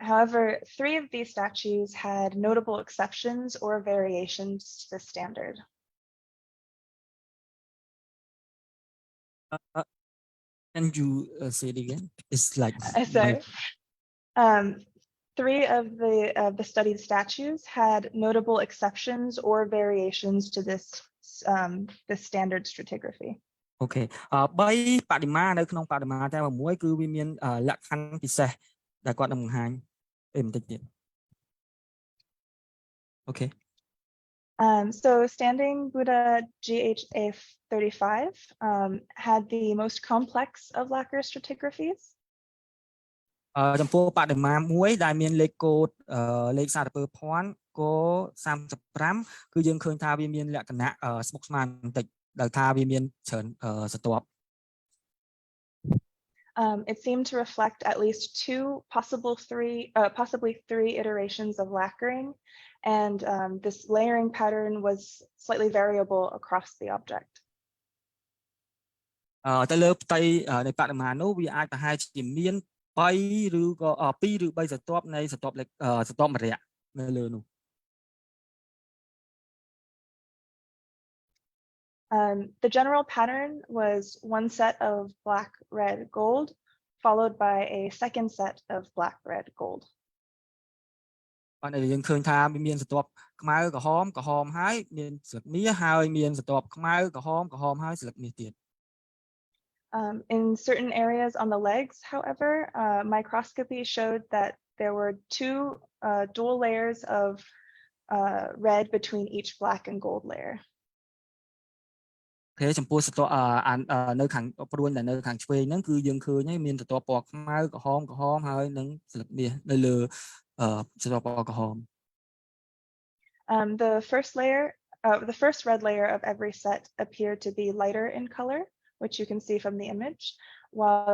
However, 3 of these statues had notable exceptions or variations to the standard. Can you say it again? It's like Sorry. 3 of the studied statues had notable exceptions or variations to this standard stratigraphy. Okay. 3 បដិមានៅក្នុងបដិមាទាំង6គឺវាមានលក្ខខណ្ឌពិសេសដែលគាត់នឹងបង្ហាញពេលបន្តិចទៀត Okay. So standing Buddha GHA 35 had the most complex of lacquer stratigraphies. ចំពោះបដិមាមួយដែលមានលេខកូដលេខសារពើភ័ណ្ឌក35គឺយើងឃើញថាវាមានលក្ខណៈស្មុគស្មាញបន្តិចដោយថាវាមានច្រើនស្រទាប់ It seemed to reflect at least 2, possibly 3 iterations of lacquering, and this layering pattern was slightly variable across the object. ទៅលើផ្ទៃនៃបរិមាណនោះវាអាចប្រហែលជាមាន3ឬក៏2ឬ3ស្រទាប់នៃស្រទាប់ម្រ័ក្សណ៍នៅលើនោះ The general pattern was one set of black, red, gold, followed by a second set of black, red, gold. បាទយើងឃើញថាមានស្រទាប់ខ្មៅក្រហមហើយមានស្លឹកមាសហើយមានស្រទាប់ខ្មៅក្រហមហើយស្លឹកមាសទៀត In certain areas on the legs, however, microscopy showed that there were two dual layers of red between each black and gold layer. គេចំពោះស្រទាប់នៅខាងព្រួញដែលនៅខាងឆ្វេងហ្នឹងគឺយើងឃើញហើយមានស្រទាប់ពណ៌ខ្មៅក្រហមហើយនឹងស្លឹកមាសនៅលើស្រទាប់ពណ៌ក្រហម The first red layer of every set appeared to be lighter in color, which you can see from the image, while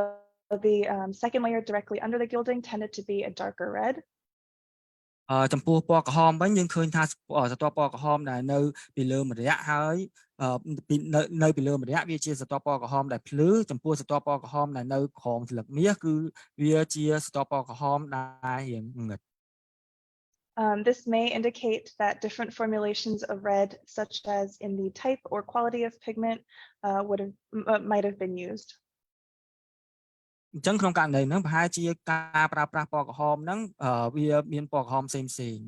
the second layer directly under the gilding tended to be a darker red. ចំពោះពណ៌ក្រហមវិញយើងឃើញថាស្រទាប់ពណ៌ក្រហមដែលនៅពីលើម្រ័ក្សណ៍ហើយនៅពីលើម្រ័ក្សណ៍វាជាស្រទាប់ពណ៌ក្រហមដែលភ្លឺចំពោះស្រទាប់ពណ៌ក្រហមដែលនៅក្រោមស្លឹកមាសគឺវាជាស្រទាប់ពណ៌ក្រហមដែលរាងងឹត This may indicate that different formulations of red, such as in the type or quality of pigment, might have been used. អញ្ចឹងក្នុងករណីហ្នឹងប្រហែលជាការប្រើប្រាស់ពណ៌ក្រហមហ្នឹងវាមានពណ៌ក្រហមផ្សេងៗ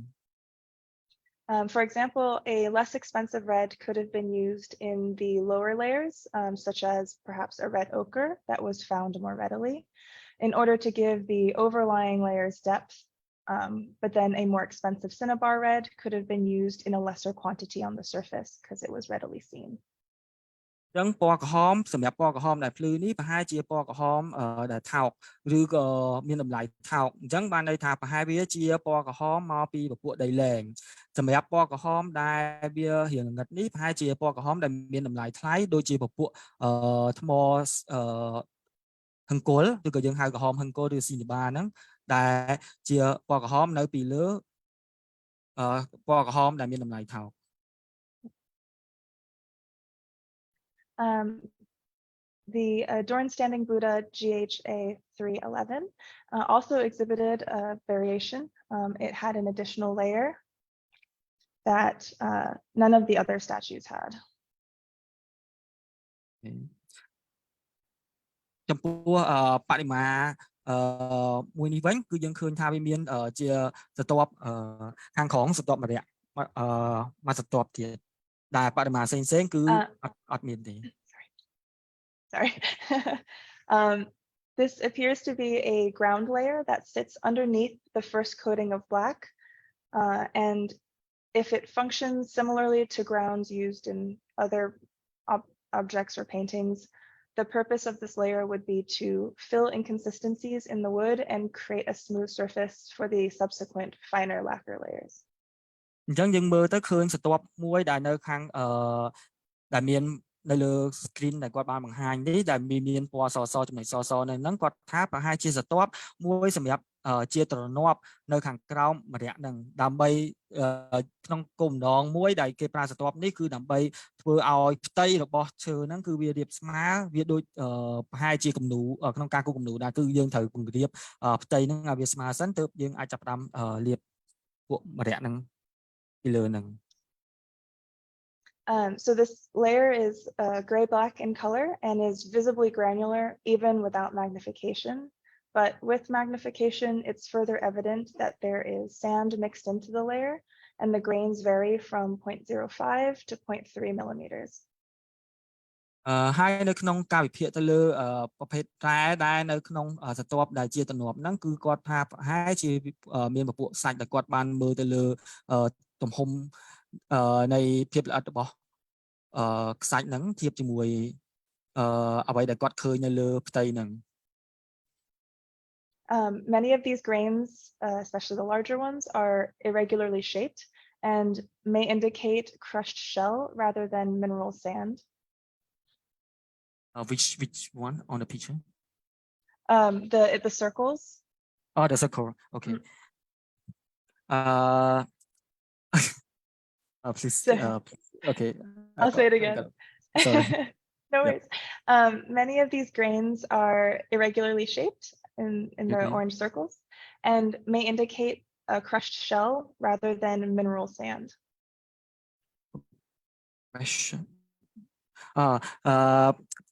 For example, a less expensive red could have been used in the lower layers, such as perhaps a red ochre that was found more readily, in order to give the overlying layers depth. But then a more expensive cinnabar red could have been used in a lesser quantity on the surface because it was readily seen. អញ្ចឹងពណ៌ក្រហមសម្រាប់ពណ៌ក្រហមដែលភ្លឺនេះប្រហែលជាពណ៌ក្រហមដែលថោកឬក៏មានតម្លៃថោកអញ្ចឹងបានន័យថាប្រហែលវាជាពណ៌ក្រហមមកពីពពួកដីលែងសម្រាប់ពណ៌ក្រហមដែលវារាងងឹតនេះប្រហែលជាពណ៌ក្រហមដែលមានតម្លៃថ្លៃដូចជាពពួកថ្មហឹងគល់ឬក៏យើងហៅក្រហមហឹងគល់ឬស៊ីនីបាហ្នឹងដែលជាពណ៌ក្រហមនៅពីលើពណ៌ក្រហមដែលមានតម្លៃថោក The Dorn Standing Buddha GHA 311 also exhibited a variation. It had an additional layer that none of the other statues had. ចំពោះបរិមាមួយនេះវិញគឺយើងឃើញថាវាមានជាស្រទាប់ខាងក្រោមស្រទាប់ម្រ័ក្សណ៍មួយស្រទាប់ទៀតដែលបរិមាណផ្សេងៗគឺអត់មានទេ Sorry. This appears to be a ground layer that sits underneath the first coating of black. And if it functions similarly to grounds used in other objects or paintings, the purpose of this layer would be to fill inconsistencies in the wood and create a smooth surface for the subsequent finer lacquer layers. អញ្ចឹងយើងមើលទៅឃើញស្រទាប់មួយដែលនៅខាងដែលមាននៅលើ screen ដែលគាត់បានបង្ហាញនេះដែលមានពណ៌សចំណុចសនៅហ្នឹងគាត់ថាប្រហែលជាស្រទាប់មួយសម្រាប់ជាទ្រនាប់នៅខាងក្រោមម្រ័ក្សណ៍ហ្នឹងដើម្បីក្នុងគោលបំណងមួយដែលគេប្រើស្រទាប់នេះគឺដើម្បីធ្វើឲ្យផ្ទៃរបស់ឈើហ្នឹងគឺវារាបស្មើវាដូចប្រហែលជាគំនូក្នុងការគូរគំនូដែរគឺយើងត្រូវពង្រាបផ្ទៃហ្នឹងឲ្យវាស្មើសិនទើបយើងអាចចាប់ផ្ដើមលាបពួកម្រ័ក្សណ៍ហ្នឹងពីលើហ្នឹង So this layer is gray-black in color and is visibly granular even without magnification. But with magnification, it's further evident that there is sand mixed into the layer, and the grains vary from 0.05 to 0.3 millimeters. ហើយនៅក្នុងការវិភាគទៅលើប្រភេទរ៉ែដែលនៅក្នុងស្រទាប់ដែលជាទំនាប់ហ្នឹងគឺគាត់ថាប្រហែលជាមានពពួកសាច់ដែលគាត់បានមើលទៅលើទំហំនៃភាពល្អិតរបស់ខ្សាច់ហ្នឹងធៀបជាមួយអ្វីដែលគាត់ឃើញនៅលើផ្ទៃហ្នឹង Many of these grains, especially the larger ones, are irregularly shaped and may indicate crushed shell rather than mineral sand. Which one on the picture? The circles. Oh, the circle. Okay. Please. Okay. I'll say it again. Sorry. No worries. Many of these grains are irregularly shaped in their Okay. orange circles and may indicate a crushed shell rather than mineral sand. Fresh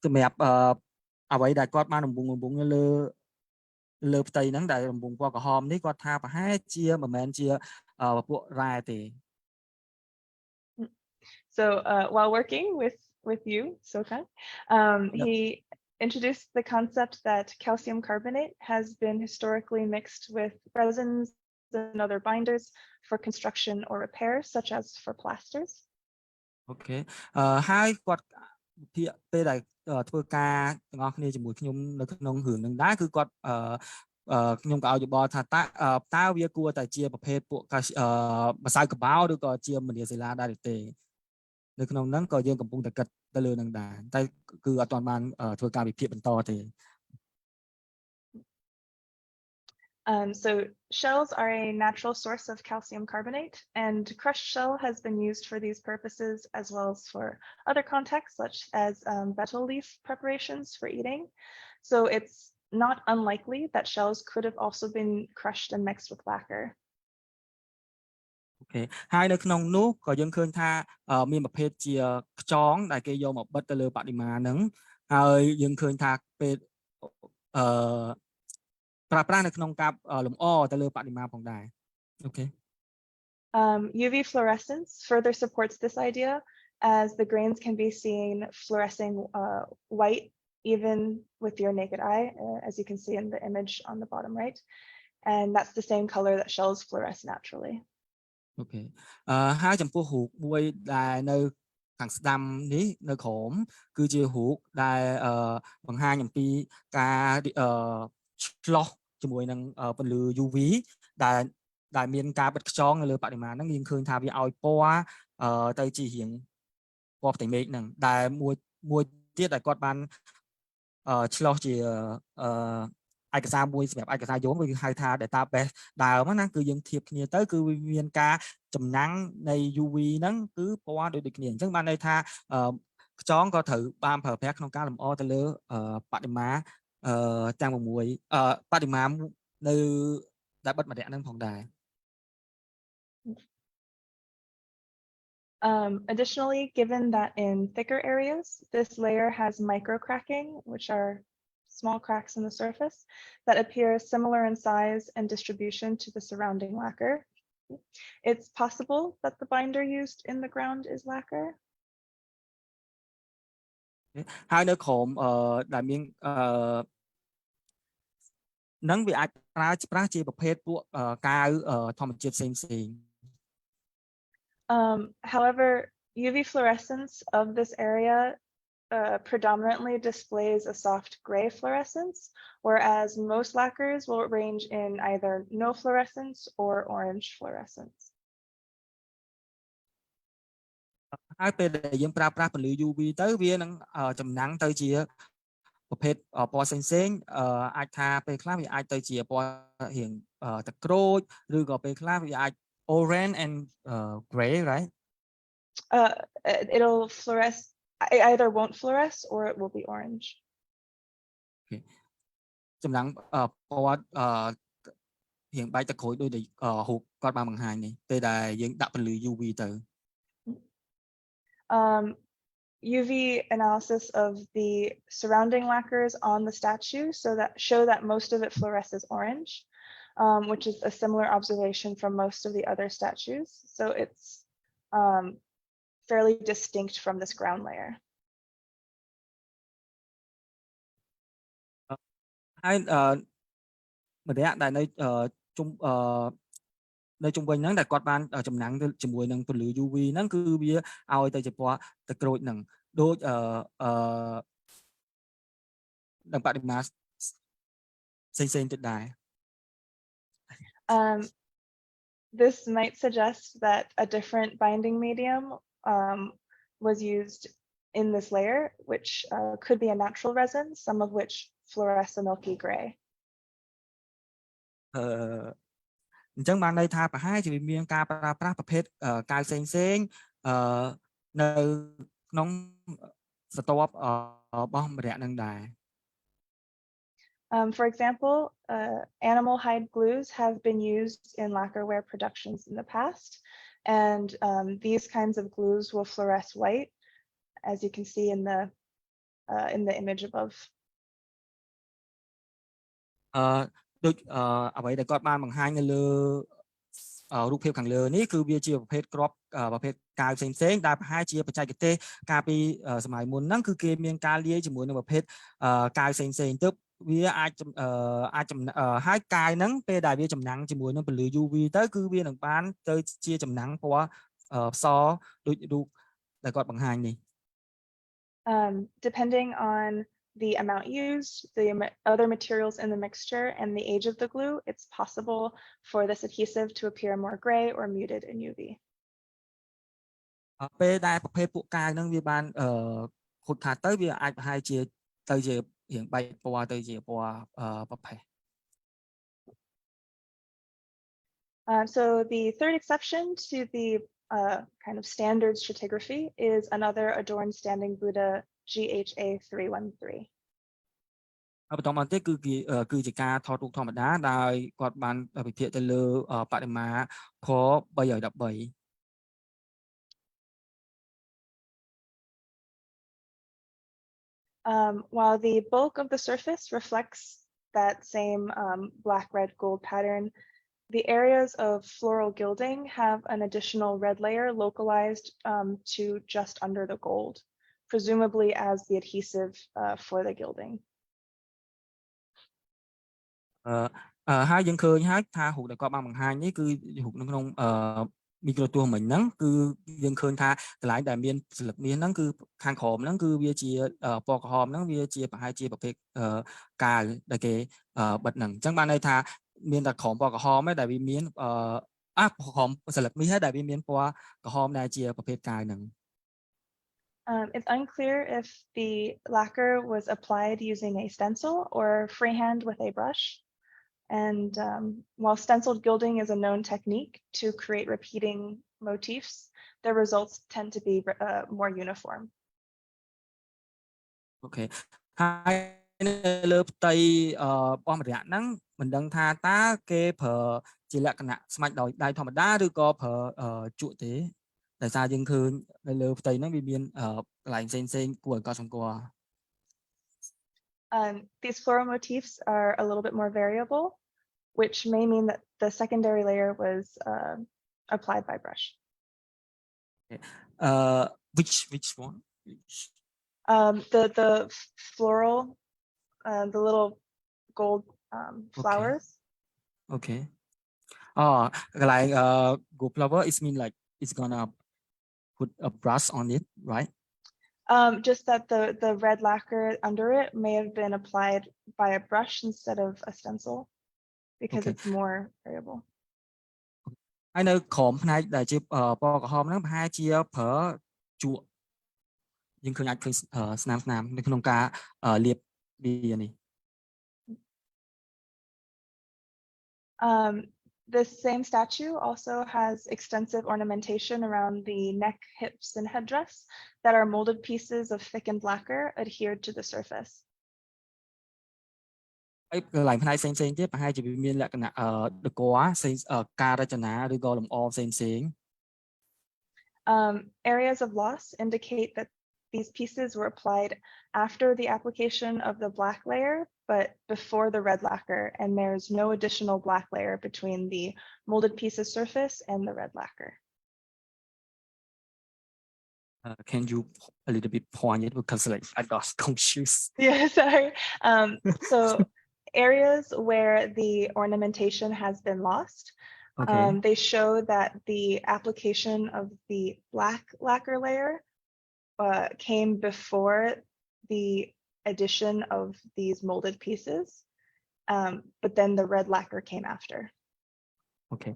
សម្រាប់អ្វីដែលគាត់បានដំបងលើផ្ទៃហ្នឹងដែលដំបងពណ៌ក្រហមនេះគាត់ថាប្រហែលជាមិនមែនជាពួករ៉ែទេ So while working with you, Sokan, he introduced the concept that calcium carbonate has been historically mixed with resins and other binders for construction or repair, such as for plasters. អូខេហើយគាត់ពេលដែលធ្វើការទាំងអស់គ្នាជាមួយខ្ញុំនៅក្នុងរឿងនឹងដែរគឺគាត់ខ្ញុំក៏ឲ្យយោបល់ថាតើវាគួរតែជាប្រភេទពួកម្សៅកបោឬក៏ជាមនីសិលាដែរទេនៅក្នុងហ្នឹងក៏យើងកំពុងតែគិតទៅលើនឹងដែរតែគឺអត់ទាន់បានធ្វើការវិភាគបន្តទេ So shells are a natural source of calcium carbonate, and crushed shell has been used for these purposes as well as for other contexts, such as betel leaf preparations for eating. So it's not unlikely that shells could have also been crushed and mixed with lacquer. អូខេហើយនៅក្នុងនោះក៏យើងឃើញថាមានប្រភេទជាខ្យងដែលគេយកមកបិទទៅលើបដិមាហ្នឹងហើយយើងឃើញថាពេលប្រើប្រាស់នៅក្នុងការលម្អទៅលើបដិមាផងដែរអូខេ UV fluorescence further supports this idea as the grains can be seen fluorescing white even with your naked eye, as you can see in the image on the bottom right. And that's the same color that shells fluoresce naturally. អូខេហើយចំពោះរូបមួយដែលនៅខាងស្ដាំនេះនៅក្រោមគឺជារូបដែលបង្ហាញអំពីការឆ្លោះជាមួយនឹងពន្លឺ UV ដែលមានការបិទខ្យងនៅលើបរិមាណហ្នឹងយើងឃើញថាវាឲ្យពណ៌ទៅជារៀងពណ៌ផ្ទៃមេឃហ្នឹងដែលមួយទៀតដែលគាត់បានឆ្លោះជាឯកសារមួយសម្រាប់ឯកសារយោងគឺហៅថា database ដើមណាគឺយើងធៀបគ្នាទៅគឺវាមានការចំណាំងនៃ UV ហ្នឹងគឺពណ៌ដូចគ្នាអញ្ចឹងបានន័យថាខ្យងក៏ត្រូវបានប្រើប្រាស់ក្នុងការលម្អទៅលើបដិមាទាំង6បដិមានៅដែលបិទម្នាក់ហ្នឹងផងដែរ Additionally, given that in thicker areas, this layer has micro cracking, which are small cracks in the surface that appear similar in size and distribution to the surrounding lacquer. It's possible that the binder used in the ground is lacquer. ហើយនៅក្រោមដែលមាននឹងវាអាចប្រើប្រាស់ជាប្រភេទពួកកាវធម្មជាតិផ្សេង However, UV fluorescence of this area predominantly displays a soft gray fluorescence, whereas most lacquers will range in either no fluorescence or orange fluorescence. ហើយពេលដែលយើងប្រើប្រាស់ពន្លឺ UV ទៅវានឹងចំណាំងទៅជាប្រភេទពណ៌ផ្សេងអាចថាពេលខ្លះវាអាចទៅជាពណ៌រៀងទឹកក្រូចឬក៏ពេលខ្លះវាអាច orange and gray, right? It'll fluoresce. It either won't fluoresce or it will be orange. Okay. ចំណាំងពណ៌រៀងបែកទឹកក្រូចដូចដែលរូបគាត់បានបង្ហាញនេះពេលដែលយើងដាក់ពន្លឺ UV ទៅ UV analysis of the surrounding lacquers on the statue show that most of it fluoresces orange, which is a similar observation from most of the other statues. So it's fairly distinct from this ground layer. ហើយម្នាក់ដែលនៅជុំវិញហ្នឹងដែលគាត់បានចំណាំងទៅជាមួយនឹងពន្លឺ UV ហ្នឹងគឺវាឲ្យទៅជាពណ៌ទឹកក្រូចហ្នឹងដូចនឹងបរិមាណផ្សេងទៀតដែរ This might suggest that a different binding medium was used in this layer, which could be a natural resin, some of which fluoresce a milky gray. អញ្ចឹងបានន័យថាប្រហែលជាមានការប្រើប្រាស់ប្រភេទកាវផ្សេងនៅក្នុង ស្ទាប់របស់ម្រ័ក្សនឹងដែរ For example, animal hide glues have been used in lacquerware productions in the past, and these kinds of glues will fluoresce white, as you can see in the image above. ដូចអ្វីដែលគាត់បានបង្ហាញនៅលើរូបភាពខាងលើនេះគឺវាជាប្រភេទក្របប្រភេទកាវផ្សេងៗដែលប្រហែលជាបច្ចេកទេសកាលពីសម័យមុនហ្នឹងគឺគេមានការលាយជាមួយនឹងប្រភេទកាវផ្សេងៗទៅវាអាចហើយកាយហ្នឹងពេលដែលវាចំណាំងជាមួយនឹងពន្លឺ UV ទៅគឺវានឹងបានទៅជាចំណាំងពណ៌ផ្សដូចរូបដែលគាត់បង្ហាញនេះ Depending on the amount used, the other materials in the mixture, and the age of the glue, it's possible for this adhesive to appear more gray or muted in UV. ពេលដែលប្រភេទពួកកាវហ្នឹងវាបានខូចខាតទៅវាអាចប្រហែលជាទៅជារាងបែកពណ៌ទៅជាពណ៌ប្រផេះ So the third exception to the kind of standard stratigraphy is another adorned standing Buddha GHA 313. បន្តមកទៀតគឺជាការថតរូបធម្មតាដោយគាត់បានវិភាគទៅលើបរិមាណខ313 While the bulk of the surface reflects that same black, red, gold pattern, the areas of floral gilding have an additional red layer localized to just under the gold, presumably as the adhesive for the gilding. ហើយយើងឃើញហើយថារូបដែលគាត់បានបង្ហាញនេះគឺរូបនៅក្នុងមីក្រូទស្សន៍មិញហ្នឹងគឺយើងឃើញថាកន្លែងដែលមានស្លឹកមាសហ្នឹងគឺខាងក្រោមហ្នឹងគឺវាជាពណ៌ក្រហមហ្នឹងវាជាប្រហែលជាប្រភេទកាវដែលគេបិទហ្នឹងអញ្ចឹងបានន័យថាមានតែក្រោមពណ៌ក្រហមឯងដែលវាមានក្រហមស្លឹកមាសឯងដែលវាមានពណ៌ក្រហមដែលជាប្រភេទកាវហ្នឹង It's unclear if the lacquer was applied using a stencil or freehand with a brush. And while stenciled gilding is a known technique to create repeating motifs, the results tend to be more uniform. Okay. ហើយនៅលើផ្ទៃបោះម្រ័ក្សហ្នឹងមិនដឹងថាតើគេប្រើជាលក្ខណៈស្មាច់ដោយដៃធម្មតាឬក៏ប្រើជក់ទេដោយសារយើងឃើញនៅលើផ្ទៃហ្នឹងវាមានកន្លែងផ្សេងៗគួរឲ្យកត់សម្គាល់ These floral motifs are a little bit more variable, which may mean that the secondary layer was applied by brush. Which one? The floral, the little gold flowers. Okay. កន្លែង gold flower is mean like it's gonna put a brush on it, right? Just that the red lacquer under it may have been applied by a brush instead of a stencil because it's more variable. ហើយនៅក្រោមផ្នែកដែលជាពណ៌ក្រហមហ្នឹងប្រហែលជាប្រើជក់យើងឃើញអាចឃើញស្នាមនៅក្នុងការលាបវានេះ This same statue also has extensive ornamentation around the neck, hips, and headdress that are molded pieces of thickened lacquer adhered to the surface. ហើយកន្លែងផ្នែកផ្សេងៗទៀតប្រហែលជាវាមានលក្ខណៈដកផ្សេងការរចនាឬក៏លម្អផ្សេងៗ Areas of loss indicate that these pieces were applied after the application of the black layer, but before the red lacquer, and there's no additional black layer between the molded piece's surface and the red lacquer. Can you a little bit point it because like I got confused. Yeah, sorry. So areas where the ornamentation has been lost, Okay. They show that the application of the black lacquer layer came before the addition of these molded pieces, but then the red lacquer came after. Okay.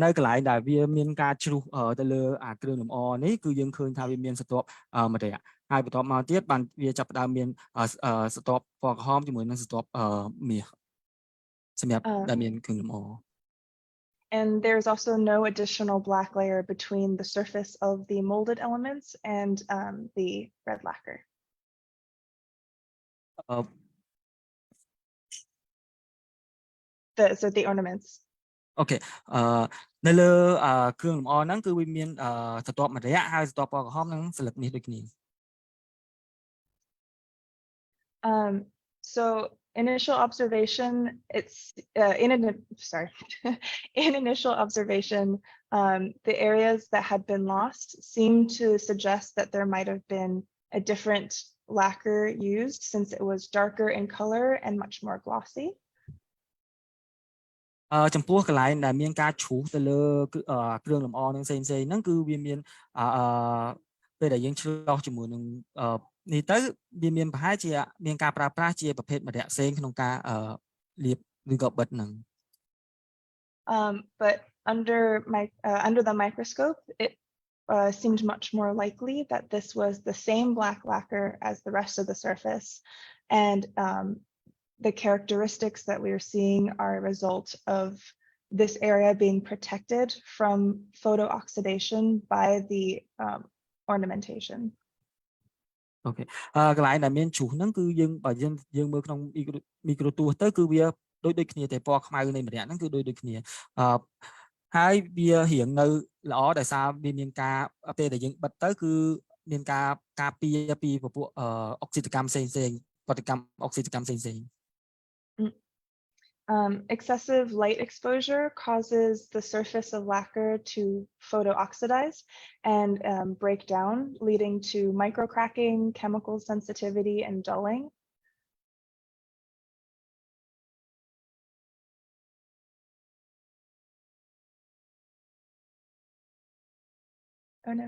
នៅកន្លែងដែលវាមានការជ្រុះទៅលើអាគ្រឿងលម្អនេះគឺយើងឃើញថាវាមានស្ទាប់ម្រ័ក្សហើយបន្ទាប់មកទៀតបានវាចាប់ផ្ដើមមានស្ទាប់ពណ៌ក្រហមជាមួយនឹងស្ទាប់មាសសម្រាប់ដែលមានគ្រឿងលម្អ And there's also no additional black layer between the surface of the molded elements and the red lacquer. the ornaments. អូខេនៅលើគ្រឿងលម្អហ្នឹងគឺវាមានស្រទាប់ម្រ័ក្សហើយស្រទាប់ពណ៌ក្រហមនិងស្លឹកមាសដូចគ្នា So initial observation, it's in initial observation, the areas that had been lost seemed to suggest that there might have been a different lacquer used since it was darker in color and much more glossy. ចំពោះកន្លែងដែលមានការជ្រុះទៅលើគ្រឿងលម្អនឹងផ្សេងៗហ្នឹងគឺវាមានពេលដែលយើងឆ្លោះជាមួយនឹងនេះទៅវាមានប្រហែលជាមានការប្រើប្រាស់ជាប្រភេទម្រ័ក្សផ្សេងក្នុងការលាបឬក៏បិទហ្នឹង But under the microscope it seemed much more likely that this was the same black lacquer as the rest of the surface, and the characteristics that we are seeing are a result of this area being protected from photo oxidation by the ornamentation. Okay. កន្លែងដែលមានជ្រុះហ្នឹងគឺយើងមើលក្នុងមីក្រូទស្សន៍ទៅគឺវាដូចគ្នាតែពណ៌ខ្មៅនៃម្រ័ក្សហ្នឹងគឺដូចគ្នាហើយវារៀងនៅល្អដោយសារវាមានការពេលដែលយើងបិទទៅគឺមានការការពារពីពពួកអុកស៊ីតកម្មផ្សេងៗប្រតិកម្មអុកស៊ីតកម្មផ្សេងៗ Excessive light exposure causes the surface of lacquer to photo-oxidize and break down, leading to microcracking, chemical sensitivity, and dulling. Oh no.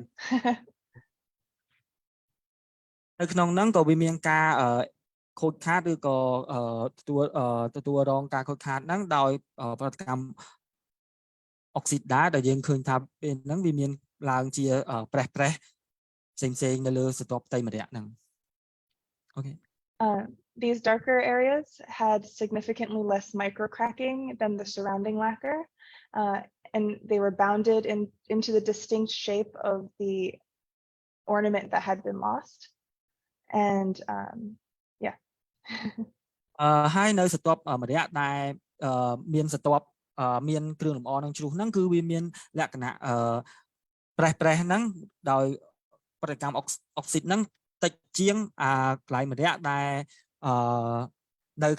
នៅក្នុងហ្នឹងក៏វាមានការខូចខាតឬក៏ទទួលរងការខូចខាតហ្នឹងដោយប្រតិកម្មអុកស៊ីតដែរដែលយើងឃើញថាពេលហ្នឹងវាមានឡើងជាប្រេះផ្សេងនៅលើស្រទាប់ផ្ទៃម្រ័ក្សហ្នឹង Okay. These darker areas had significantly less microcracking than the surrounding lacquer, and they were bounded into the distinct shape of the ornament that had been lost. And yeah. ហើយនៅស្រទាប់ម្រ័ក្សដែលមានស្រទាប់មានគ្រឿងលម្អនឹងជ្រុះហ្នឹងគឺវាមានលក្ខណៈប្រេះហ្នឹងដោយប្រតិកម្មអុកស៊ីតហ្នឹងតិចជាងកន្លែងម្រ័ក្សដែលនៅ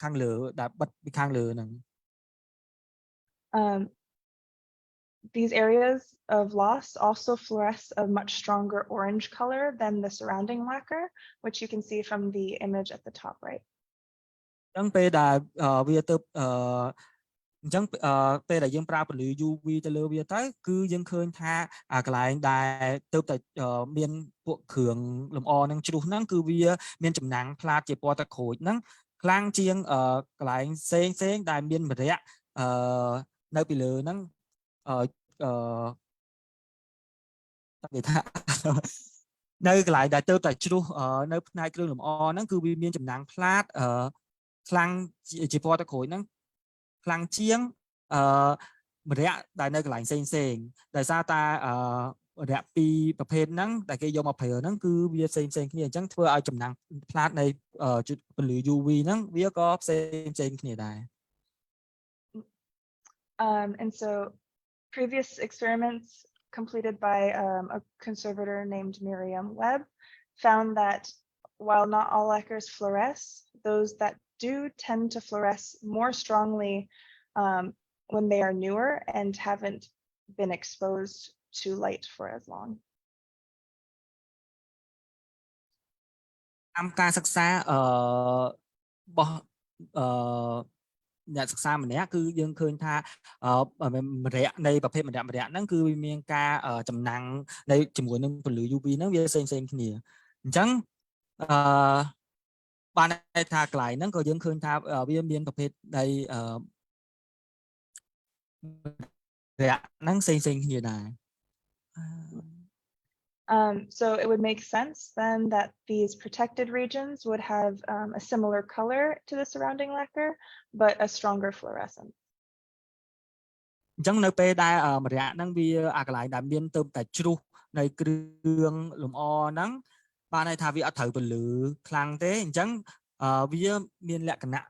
ខាងលើដែលបិទពីខាងលើហ្នឹង These areas of loss also fluoresce a much stronger orange color than the surrounding lacquer, which you can see from the image at the top right. អញ្ចឹងពេលដែលវាទៅអញ្ចឹងពេលដែលយើងប្រើពន្លឺ UV ទៅលើវាទៅគឺយើងឃើញថាកន្លែងដែលទៅតែមានពួកគ្រឿងលម្អនឹងជ្រុះហ្នឹងគឺវាមានចំណាំងផ្លាតជាពណ៌ទឹកក្រូចហ្នឹងខ្លាំងជាងកន្លែងផ្សេងដែលមានម្រ័ក្សនៅពីលើហ្នឹងគេថានៅកន្លែងដែលទៅតែជ្រុះនៅផ្នែកគ្រឿងលម្អហ្នឹងគឺវាមានចំណាំងផ្លាតខ្លាំងជាពណ៌ទឹកក្រូចហ្នឹងខ្លាំងជាងម្រ័ក្សដែលនៅកន្លែងផ្សេងដោយសារតែម្រ័ក្សពីរប្រភេទហ្នឹងដែលគេយកមកប្រើហ្នឹងគឺវាផ្សេងគ្នាអញ្ចឹងធ្វើឲ្យចំណាំងផ្លាតនៃពន្លឺ UV ហ្នឹងវាក៏ផ្សេងគ្នាដែរ And so previous experiments completed by a conservator named Miriam Webb found that while not all lacquers fluoresce, those that do tend to fluoresce more strongly when they are newer and haven't been exposed to light for as long. តាមការសិក្សារបស់អ្នកសិក្សាម្នាក់គឺយើងឃើញថាម្រ័ក្សនៃប្រភេទម្រ័ក្សហ្នឹងគឺវាមានការចំណាំងនៅជាមួយនឹងពន្លឺ UV ហ្នឹងវាផ្សេងគ្នាអញ្ចឹងបានន័យថាកន្លែងហ្នឹងក៏យើងឃើញថាវាមានប្រភេទនៃម្រ័ក្សហ្នឹងផ្សេងគ្នាដែរ So it would make sense then that these protected regions would have a similar color to the surrounding lacquer, but a stronger fluorescence. អញ្ចឹងនៅពេលដែលម្រ័ក្សហ្នឹងវាកន្លែងដែលមានទៅតែជ្រុះនៃគ្រឿងលម្អហ្នឹងបានន័យថាវាអត់ត្រូវពន្លឺខ្លាំងទេអញ្ចឹង វាមានលក្ខណៈ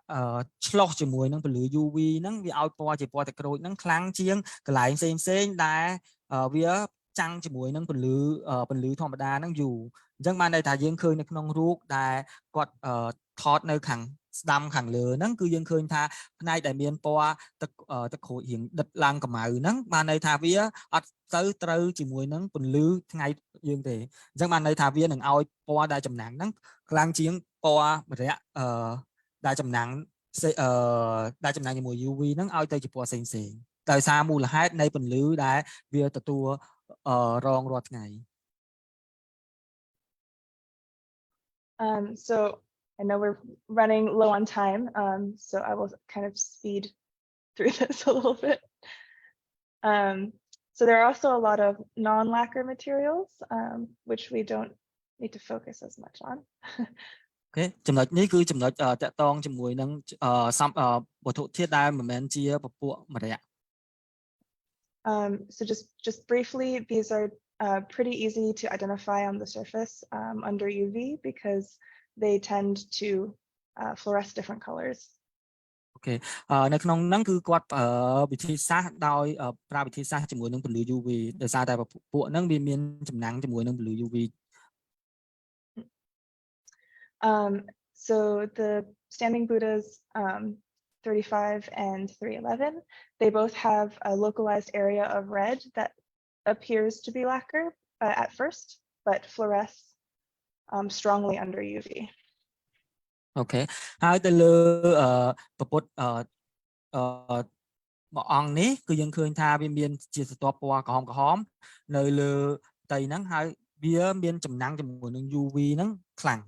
ឆ្លោះជាមួយនឹងពន្លឺ UV ហ្នឹងវាឲ្យពណ៌ជាពណ៌ទឹកក្រូចហ្នឹងខ្លាំងជាងកន្លែងផ្សេងដែលវាចាំងជាមួយនឹងពន្លឺធម្មតាហ្នឹងយូរអញ្ចឹងបានន័យថាយើងឃើញនៅក្នុងរូបដែលគាត់ថតនៅខាងស្ដាំខាងលើហ្នឹងគឺយើងឃើញថាផ្នែកដែលមានពណ៌ទឹកក្រូចរៀងដិតឡើងកម្ៅហ្នឹងបានន័យថាវាអត់ទៅត្រូវជាមួយនឹងពន្លឺថ្ងៃយើងទេអញ្ចឹងបានន័យថាវានឹងឲ្យពណ៌ដែលចំណាំងហ្នឹងខ្លាំងជាងពណ៌ម្រ័ក្សដែលចំណាំងជាមួយ UV ហ្នឹងឲ្យទៅជាពណ៌ផ្សេងដោយសារមូលហេតុនៃពន្លឺដែលវាទទួលរងរាល់ថ្ងៃ So I know we're running low on time, so I will kind of speed through this a little bit. So there are also a lot of non-lacquer materials, which we don't need to focus as much on. Okay, ចំណុចនេះគឺចំណុចតាក់ទងជាមួយនឹងវត្ថុធាតុដែលមិនមែនជាពពួកម្រ័ក្ស So just briefly, these are pretty easy to identify on the surface under UV because they tend to fluoresce different colors. Okay, នៅក្នុងហ្នឹងគឺគាត់វិធីសាស្ត្រដោយប្រើវិធីសាស្ត្រជាមួយនឹងពន្លឺ UV ដោយសារតែពពួកហ្នឹងវាមានចំណាំងជាមួយនឹងពន្លឺ UV. So the standing Buddhas 35 and 311, they both have a localized area of red that appears to be lacquer at first, but fluoresce strongly under UV. Okay, ហើយទៅលើពពុទ្ធមួយអង្គនេះគឺយើងឃើញថាវាមានជាស្រទាប់ពណ៌ក្រហមនៅលើផ្ទៃហ្នឹងហើយវាមានចំណាំងជាមួយនឹង UV ហ្នឹងខ្លាំង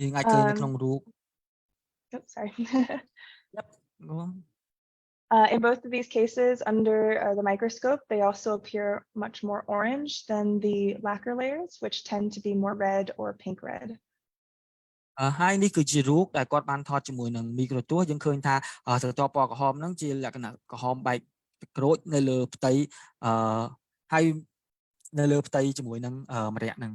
យើងអាចឃើញនៅក្នុងរូប Oops, sorry. Yep. In both of these cases, under the microscope, they also appear much more orange than the lacquer layers, which tend to be more red or pink red. ហើយនេះគឺជារូបដែលគាត់បានថតជាមួយនឹងមីក្រូទស្សន៍យើងឃើញថាស្រទាប់ពណ៌ក្រហមហ្នឹងជាលក្ខណៈក្រហមបែកក្រូចនៅលើផ្ទៃហើយនៅលើផ្ទៃជាមួយនឹងម្រ័ក្សណ៍ហ្នឹង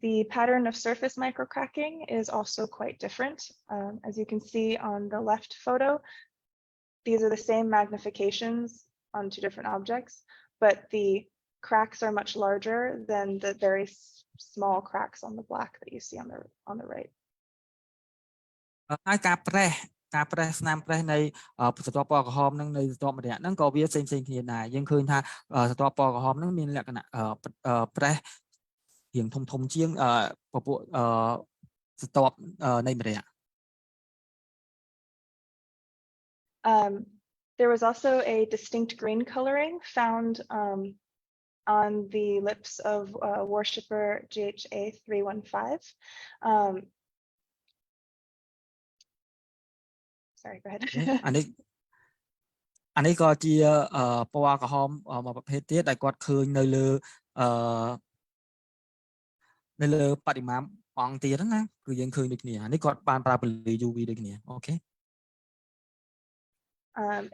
The pattern of surface microcracking is also quite different. As you can see on the left photo, these are the same magnifications on two different objects, but the cracks are much larger than the very small cracks on the black that you see on the right. ហើយការប្រេះស្នាមប្រេះនៃស្រទាប់ពណ៌ក្រហមហ្នឹងនៃស្រទាប់ម្រ័ក្សណ៍ហ្នឹងក៏វាផ្សេងគ្នាដែរយើងឃើញថាស្រទាប់ពណ៌ក្រហមហ្នឹងមានលក្ខណៈប្រេះរៀងធំជាងពពួកស្រទាប់នៃម្រ័ក្សណ៍ There was also a distinct green coloring found on the lips of worshipper GHA 315. Sorry, go ahead. អានេះក៏ជាពណ៌ក្រហមមួយប្រភេទទៀតដែលគាត់ឃើញនៅលើបដិមាអង្គទៀតណាគឺយើងឃើញដូចគ្នាអានេះគាត់បានប្រើពន្លឺ UV ដូចគ្នាអូខេ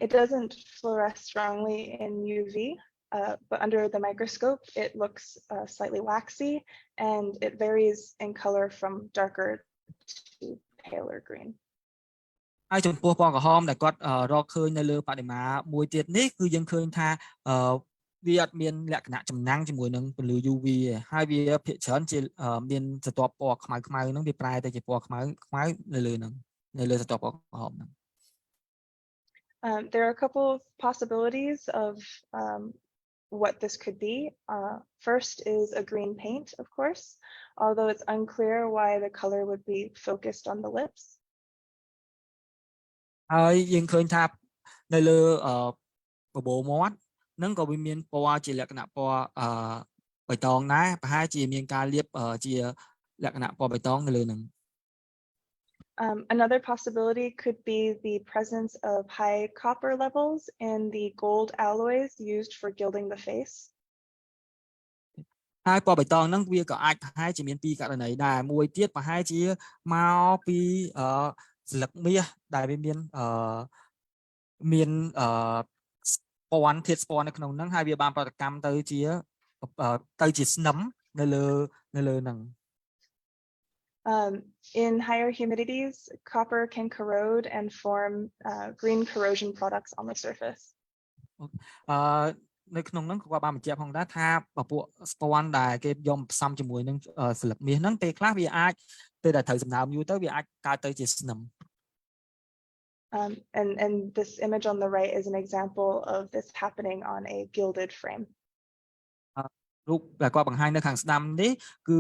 It doesn't fluoresce strongly in UV, but under the microscope, it looks slightly waxy and it varies in color from darker to paler green. ហើយចំពោះពណ៌ក្រហមដែលគាត់រកឃើញនៅលើបដិមាមួយទៀតនេះគឺយើងឃើញថាវាអត់មានលក្ខណៈចំណាំងជាមួយនឹងពន្លឺ UV ហើយវាភាគច្រើនជាមានស្រទាប់ពណ៌ខ្មៅហ្នឹងវាប្រែទៅជាពណ៌ខ្មៅនៅលើហ្នឹងនៅលើស្រទាប់ពណ៌ក្រហមហ្នឹង There are a couple of possibilities of what this could be. First is a green paint, of course, although it's unclear why the color would be focused on the lips. ហើយយើងឃើញថានៅលើបបោមាត់ហ្នឹងក៏វាមានពណ៌ជាលក្ខណៈពណ៌បៃតងដែរប្រហែលជាមានការលាបជាលក្ខណៈពណ៌បៃតងនៅលើហ្នឹង Another possibility could be the presence of high copper levels in the gold alloys used for gilding the face. ហើយពណ៌បៃតងហ្នឹងវាក៏អាចប្រហែលជាមានពីរករណីដែរមួយទៀតប្រហែលជាមកពីស្លឹកមាសដែលវាមានពណ៌ធាតុស្ពណ៌នៅក្នុងហ្នឹងហើយវាបានប្រតិកម្មទៅជាស្នឹមនៅលើហ្នឹង In higher humidities, copper can corrode and form green corrosion products on the surface. នៅក្នុងហ្នឹងគាត់បានបញ្ជាក់ផងដែរថាពពួកស្ពាន់ដែលគេយកផ្សំជាមួយនឹងស្លឹកមាសហ្នឹងពេលខ្លះវាអាចពេលដែលត្រូវសំណើមយូរទៅវាអាចកើតទៅជាស្នឹម And this image on the right is an example of this happening on a gilded frame. រូបដែលគាត់បង្ហាញនៅខាងស្ដាំនេះគឺ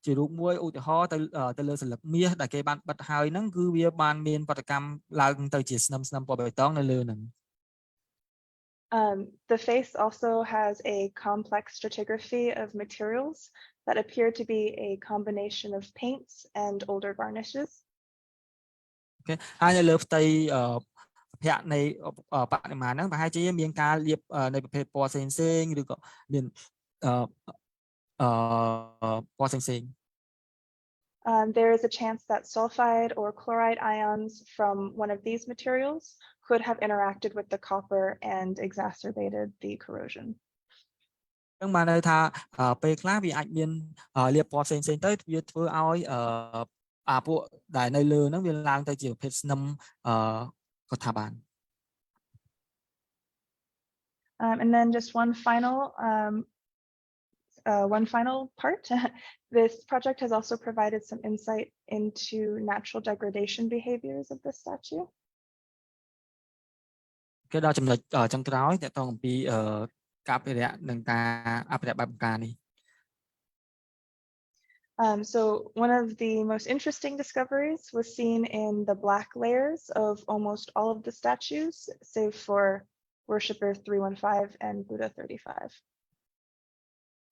ជារូបមួយឧទាហរណ៍ទៅលើស្លឹកមាសដែលគេបានបិទហើយហ្នឹងគឺវាបានមានវត្តកម្មឡើងទៅជាស្នឹមពណ៌បៃតងនៅលើហ្នឹង The face also has a complex stratigraphy of materials that appear to be a combination of paints and older varnishes. ហើយនៅលើផ្ទៃភ័ក្រនៃបដិមាហ្នឹងប្រហែលជាមានការលាបនៃប្រភេទពណ៌ផ្សេងៗឬក៏មានពណ៌ផ្សេង There is a chance that sulfide or chloride ions from one of these materials could have interacted with the copper and exacerbated the corrosion. ហ្នឹងបានន័យថាពេលខ្លះវាអាចមានលាបពណ៌ផ្សេងៗទៅវាធ្វើឲ្យពួកដែលនៅលើហ្នឹងវាឡើងទៅជាប្រភេទស្នឹមក៏ថាបាន And then just one final part. This project has also provided some insight into natural degradation behaviors of this statue. គេដល់ចំណុចចុងក្រោយតើតើអំពីការអភិរក្សនិងការអភិរក្សបែបបង្ការនេះ So one of the most interesting discoveries was seen in the black layers of almost all of the statues, save for Worshipper 315 and Buddha 35.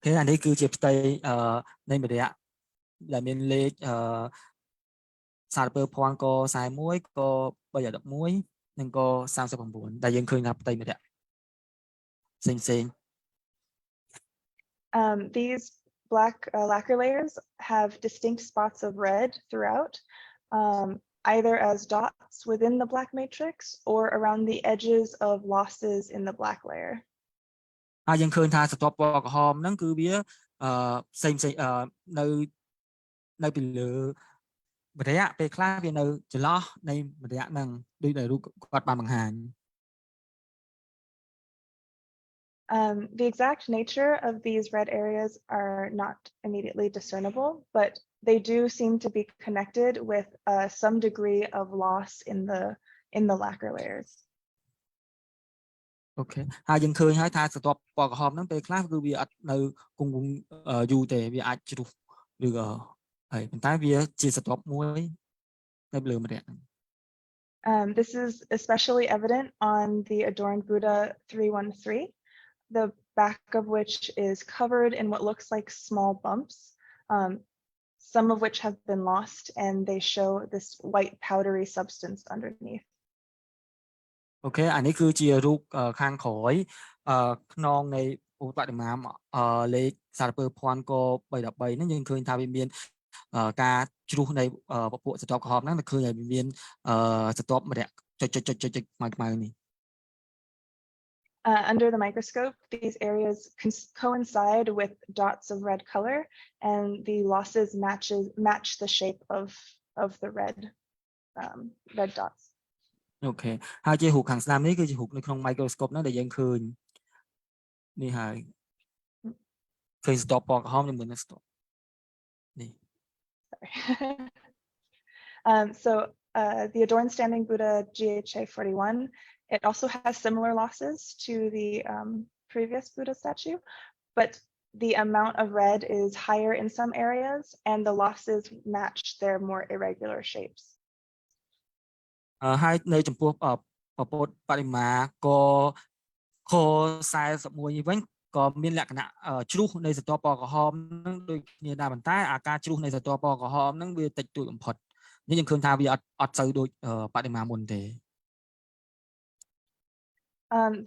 គេអានេះគឺជាផ្ទៃនៃម្រ័ក្សដែលមានលេខសារពើភ័ណ្ឌក41ក311និងក39ដែលយើងឃើញថាផ្ទៃម្រ័ក្សផ្សេង These black lacquer layers have distinct spots of red throughout, either as dots within the black matrix or around the edges of losses in the black layer. ហើយយើងឃើញថាស្រទាប់ពណ៌ក្រហមហ្នឹងគឺវាផ្សេងនៅពីលើម្រ័ក្សពេលខ្លះវានៅចន្លោះនៃម្រ័ក្សហ្នឹងដូចដែលរូបគាត់បានបង្ហាញ The exact nature of these red areas are not immediately discernible, but they do seem to be connected with some degree of loss in the lacquer layers. អូខេហើយយើងឃើញហើយថាស្រទាប់ពណ៌ក្រហមហ្នឹងពេលខ្លះគឺវាអត់នៅគង់វង្សយូរទេវាអាចជ្រុះឬក៏ហើយប៉ុន្តែវាជាស្រទាប់មួយនៅលើម្រ័ក្សហ្នឹង This is especially evident on the adorned Buddha 313, the back of which is covered in what looks like small bumps, some of which have been lost, and they show this white powdery substance underneath. អូខេអានេះគឺជារូបខាងក្រោយខ្នងនៃឧបបដិមាលេខសារពើភ័ណ្ឌក313ហ្នឹងយើងឃើញថាវាមានការជ្រុះនៃពពួកស្រទាប់ក្រហមហ្នឹងឃើញថាវាមានស្រទាប់ម្រ័ក្សចុចខ្មៅនេះ Under the microscope, these areas coincide with dots of red color, and the losses match the shape of the red dots. អូខេហើយជារូបខាងស្ដាំនេះគឺជារូបនៅក្នុង microscope ហ្នឹងដែលយើងឃើញនេះហើយឃើញស្រទាប់ពណ៌ក្រហមជាមួយនឹងស្រទាប់នេះ So the adorned standing Buddha GHA 41, it also has similar losses to the previous Buddha statue, but the amount of red is higher in some areas and the losses match their more irregular shapes. ហើយនៅចំពោះពពុទ្ធបដិមាកខ41វិញក៏មានលក្ខណៈជ្រុះនៃស្រទាប់ពណ៌ក្រហមនឹងដូចគ្នាដែរប៉ុន្តែអាការជ្រុះនៃស្រទាប់ពណ៌ក្រហមនឹងវាតិចតួចបំផុតនេះយើងឃើញថាវាអត់សូវដូចបដិមាមុនទេ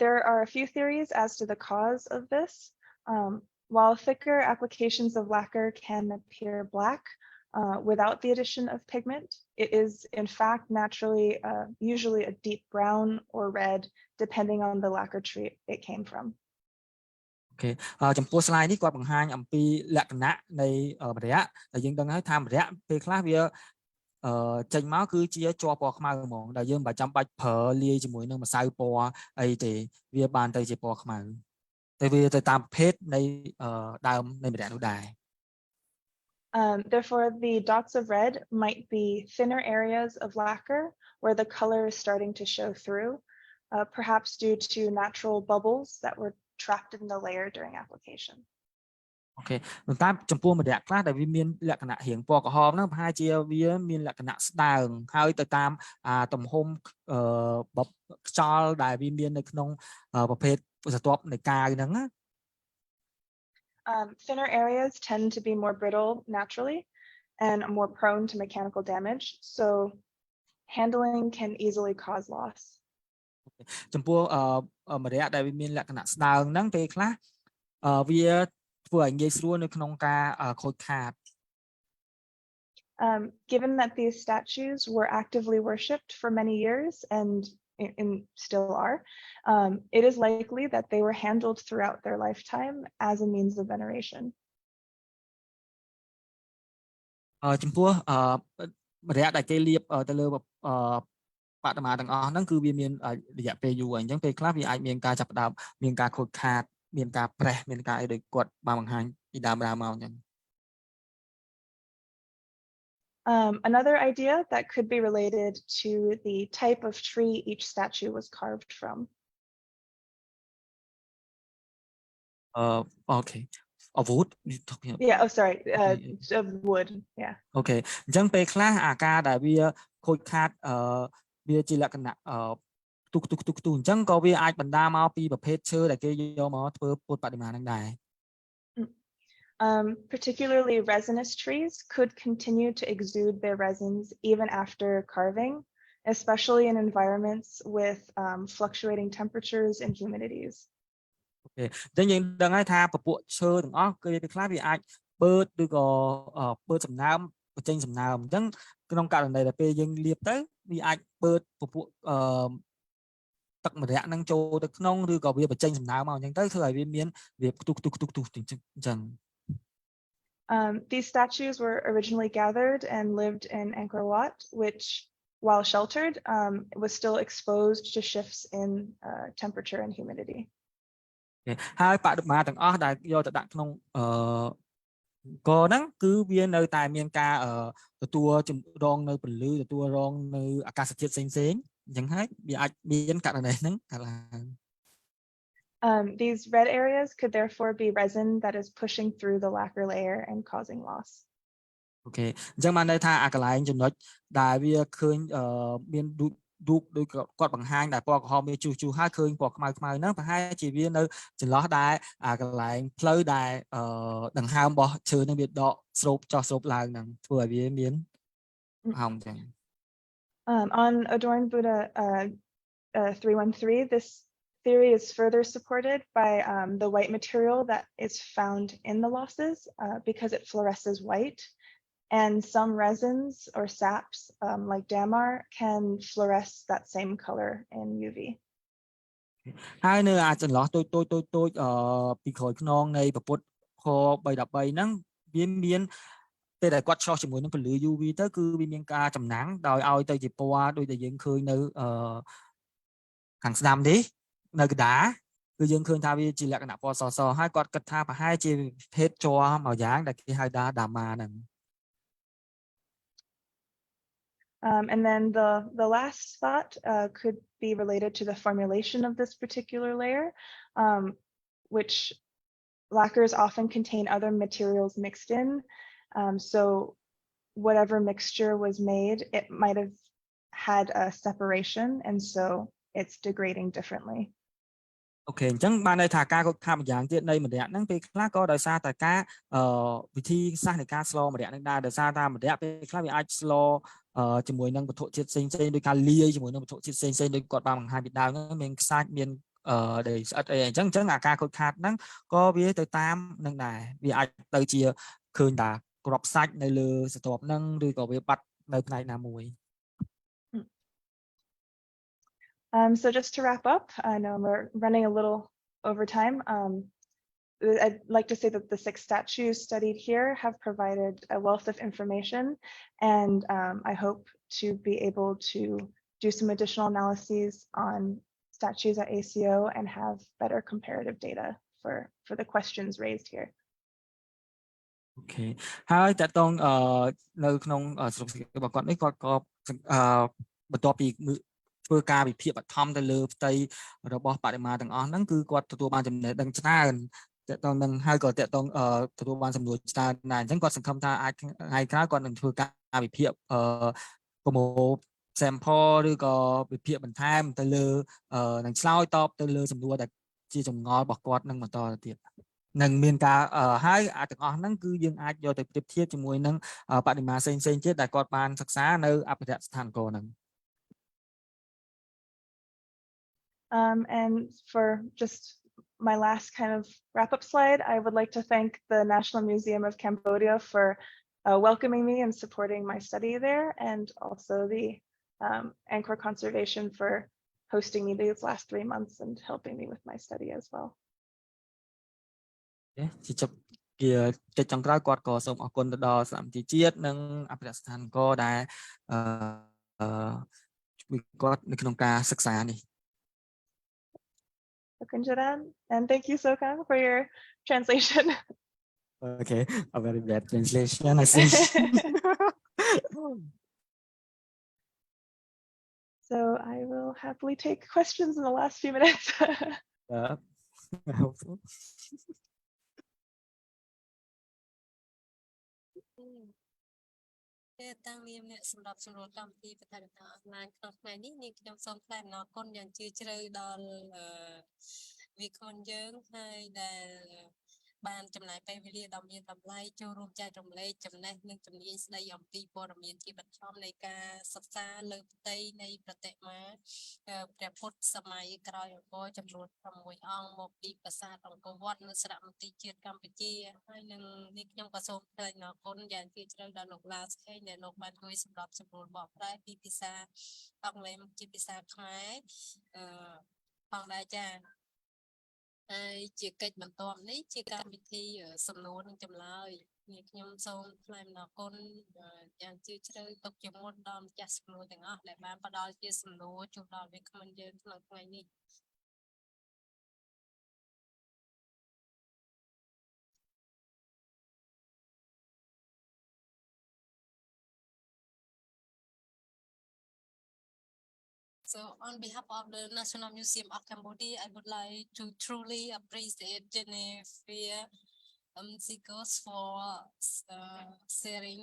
There are a few theories as to the cause of this. While thicker applications of lacquer can appear black without the addition of pigment, it is in fact naturally usually a deep brown or red depending on the lacquer tree it came from. Okay ចំពោះ slide នេះគាត់បង្ហាញអំពីលក្ខណៈនៃម្រ័ក្សដែលយើងដឹងហើយថាម្រ័ក្សពេលខ្លះវាចេញមកគឺជាជ័រពណ៌ខ្មៅហ្មងដែលយើងមិនចាំបាច់ប្រើលាយជាមួយនឹងម្សៅពណ៌អីទេវាបានទៅជាពណ៌ខ្មៅតែវាទៅតាមប្រភេទនៃដើមនៃម្រ័ក្សនោះដែរ Therefore, the dots of red might be thinner areas of lacquer where the color is starting to show through, perhaps due to natural bubbles that were trapped in the layer during application. Okay ប៉ុន្តែចំពោះម្រ័ក្សខ្លះដែលវាមានលក្ខណៈរាងពណ៌ក្រហមហ្នឹងប្រហែលជាវាមានលក្ខណៈស្ដើងហើយទៅតាមទំហំខ្យល់ដែលវាមាននៅក្នុងប្រភេទស្រទាប់នៃកាវហ្នឹងណា Thinner areas tend to be more brittle naturally and more prone to mechanical damage, so handling can easily cause loss. ចំពោះម្រ័ក្សដែលវាមានលក្ខណៈស្ដើងហ្នឹងពេលខ្លះវាធ្វើឲ្យងាយស្រួលនៅក្នុងការខូចខាត Given that these statues were actively worshipped for many years and still are, it is likely that they were handled throughout their lifetime as a means of veneration. ចំពោះម្រ័ក្សដែលគេលាបទៅលើបដិមាទាំងអស់ហ្នឹងគឺវាមានរយៈពេលយូរអញ្ចឹងពេលខ្លះវាអាចមានការចាប់ផ្ដើមមានការខូចខាតមានការប្រេះមានការអីដូចគាត់បានបង្ហាញពីដើមមកអញ្ចឹង Another idea that could be related to the type of tree each statue was carved from. Okay of wood Yeah, oh sorry, of wood, yeah. Okay អញ្ចឹងពេលខ្លះអាការដែលវាខូចខាតវាជាលក្ខណៈទុកអញ្ចឹងក៏វាអាចបណ្ដាលមកពីប្រភេទឈើដែលគេយកមកធ្វើពុទ្ធបដិមាហ្នឹងដែរ Particularly resinous trees could continue to exude their resins even after carving, especially in environments with fluctuating temperatures and humidities. Okay អញ្ចឹងយើងដឹងហើយថាពពួកឈើទាំងអស់គឺពេលខ្លះវាអាចបឺតឬក៏បឺតសំណើមបញ្ចេញសំណើមអញ្ចឹងក្នុងករណីដែលពេលយើងលាបទៅវាអាចបឺតពពួកទឹកម្រ័ក្សហ្នឹងចូលទៅក្នុងឬក៏វាបញ្ចេញសំណើមមកអញ្ចឹងទៅធ្វើឲ្យវាមានវាផ្ទុះអញ្ចឹង These statues were originally gathered and lived in Angkor Wat, which, while sheltered, was still exposed to shifts in temperature and humidity. ហើយបដិមាទាំងអស់ដែលយកទៅដាក់ក្នុងកហ្នឹងគឺវានៅតែមានការទទួលរងនៅពន្លឺទទួលរងនៅអាកាសធាតុផ្សេងៗអញ្ចឹងហើយវាអាចមានករណីហ្នឹងកើតឡើង These red areas could therefore be resin that is pushing through the lacquer layer and causing loss. Okay អញ្ចឹងបានន័យថាអាកន្លែងចំណុចដែលវាឃើញមានដូចគាត់បង្ហាញដែលពណ៌ក្រហមវាជុះហើយឃើញពណ៌ខ្មៅហ្នឹងប្រហែលជាវានៅចន្លោះដែលអាកន្លែងផ្លូវដែលដង្ហើមរបស់ឈើហ្នឹងវាដកស្រូបចុះស្រូបឡើងហ្នឹងធ្វើឲ្យវាមានហោងអញ្ចឹង On Adorned Buddha 313, this theory is further supported by the white material that is found in the losses because it fluoresces white. And some resins or saps, like damar, can fluoresce that same color in UV. ហើយនៅអាចចន្លោះតូចពីក្រោយខ្នងនៃប្រពុតខ313ហ្នឹងវាមានពេលដែលគាត់ឆ្លោះជាមួយនឹងពន្លឺ UV ទៅគឺវាមានការចំណាំងដោយឲ្យទៅជាពណ៌ដូចដែលយើងឃើញនៅខាងស្ដាំនេះនៅកណ្ដាលគឺយើងឃើញថាវាជាលក្ខណៈពណ៌សហើយគាត់គិតថាប្រហែលជាភេទជ័រមួយយ៉ាងដែលគេហៅថាដាម៉ាហ្នឹង And then the last thought could be related to the formulation of this particular layer, which lacquers often contain other materials mixed in. So whatever mixture was made, it might have had a separation, and so it's degrading differently. អូខេអញ្ចឹងបានន័យថាការខូចខាតម្យ៉ាងទៀតនៃម្រ័ក្សហ្នឹងពេលខ្លះក៏ដោយសារតែការវិធីសាស្ត្រនៃការស្លម្រ័ក្សហ្នឹងដែរដោយសារថាម្រ័ក្សពេលខ្លះវាអាចស្លជាមួយនឹងវត្ថុជាតិផ្សេងៗដោយការលាយជាមួយនឹងវត្ថុជាតិផ្សេងៗដោយគាត់បានបង្ហាញពីដើមហ្នឹងមានខ្សាច់មានដែលស្អិតអីអញ្ចឹងអាការខូចខាតហ្នឹងក៏វាទៅតាមនឹងដែរវាអាចទៅជាឃើញថាក្របសាច់នៅលើស្រទាប់ហ្នឹងឬក៏វាបាត់នៅផ្នែកណាមួយ So just to wrap up, I know we're running a little over time. I'd like to say that the 6 statues studied here have provided a wealth of information, and I hope to be able to do some additional analyses on statues at ACO and have better comparative data for the questions raised here. អូខេហើយតើតងនៅក្នុងស្រុករបស់គាត់នេះគាត់ក៏បន្ទាប់ពីធ្វើការវិភាគបឋមទៅលើផ្ទៃរបស់បរិមាទាំងអស់ហ្នឹងគឺគាត់ទទួលបានចំណេះដឹងច្រើនតើតងនឹងហើយក៏តើតងទទួលបានសំណួរច្រើនដែរអញ្ចឹងគាត់សង្ឃឹមថាអាចថ្ងៃក្រោយគាត់នឹងធ្វើការវិភាគប្រមូល sample ឬក៏វិភាគបន្ថែមទៅលើនឹងឆ្លើយតបទៅលើសំណួរដែលជាចម្ងល់របស់គាត់នឹងបន្តទៅទៀតនឹងមានការហើយទាំងអស់ហ្នឹងគឺយើងអាចយកទៅប្រៀបធៀបជាមួយនឹងបរិមាណផ្សេងៗទៀតដែលគាត់បានសិក្សានៅអភិរក្សស្ថានគរហ្នឹង And for just my last kind of wrap-up slide, I would like to thank the National Museum of Cambodia for welcoming me and supporting my study there, and also the Angkor Conservation for hosting me these last 3 months and helping me with my study as well. ជាចុងក្រោយគាត់ក៏សូមអរគុណទៅដល់សហមន្ត្រីជាតិនិងអភិរក្សស្ថានគរដែលជួយគាត់នៅក្នុងការសិក្សានេះ And thank you, Sokang, for your translation. Okay, a very bad translation, I think. So I will happily take questions in the last few minutes. I hope so. Yeah, តាំងនាមអ្នកសម្រាប់សម្រួលកម្មវិធីបឋមអនឡាញក្នុងថ្ងៃនេះនាងខ្ញុំសូមថ្លែងអំណរគុណយ៉ាងជ្រាលជ្រៅដល់វាគ្មិនយើងហើយដែលបានចំណាយពេលវេលាដ៏មានតម្លៃចូលរួមចែករំលែកចំណេះនិងជំនាញស្ដីអំពីព័ត៌មានជាបឋមនៃការសិក្សាលើផ្ទៃនៃប្រតិមាព្រះពុទ្ធសម័យក្រោយអង្គរចំនួន6អង្គមកពីប្រាសាទអង្គរវត្តនៅសារមន្ទីរជាតិកម្ពុជាហើយនឹងនេះខ្ញុំក៏សូមថ្លែងអំណរគុណយ៉ាងជ្រាលជ្រៅដល់លោកឡាស្ខេងដែលលោកបានជួយសម្របសម្រួលបកប្រែពីភាសាអង់គ្លេសមកជាភាសាខ្មែរផងដែរចា៎ ហើយជាកិច្ចបន្ទាប់នេះជាកម្មវិធីសំណួរនិងចម្លើយនេះខ្ញុំសូមថ្លែងអំណរគុណយ៉ាងជ្រាលជ្រៅទុកជាមុនដល់ម្ចាស់សំណួរទាំងអស់ដែលបានផ្ដល់ជាសំណួរជូនដល់វាគ្មិនយើងក្នុងថ្ងៃនេះ So on behalf of the National Museum of Cambodia, I would like to truly appreciate Jennifer McGough for sharing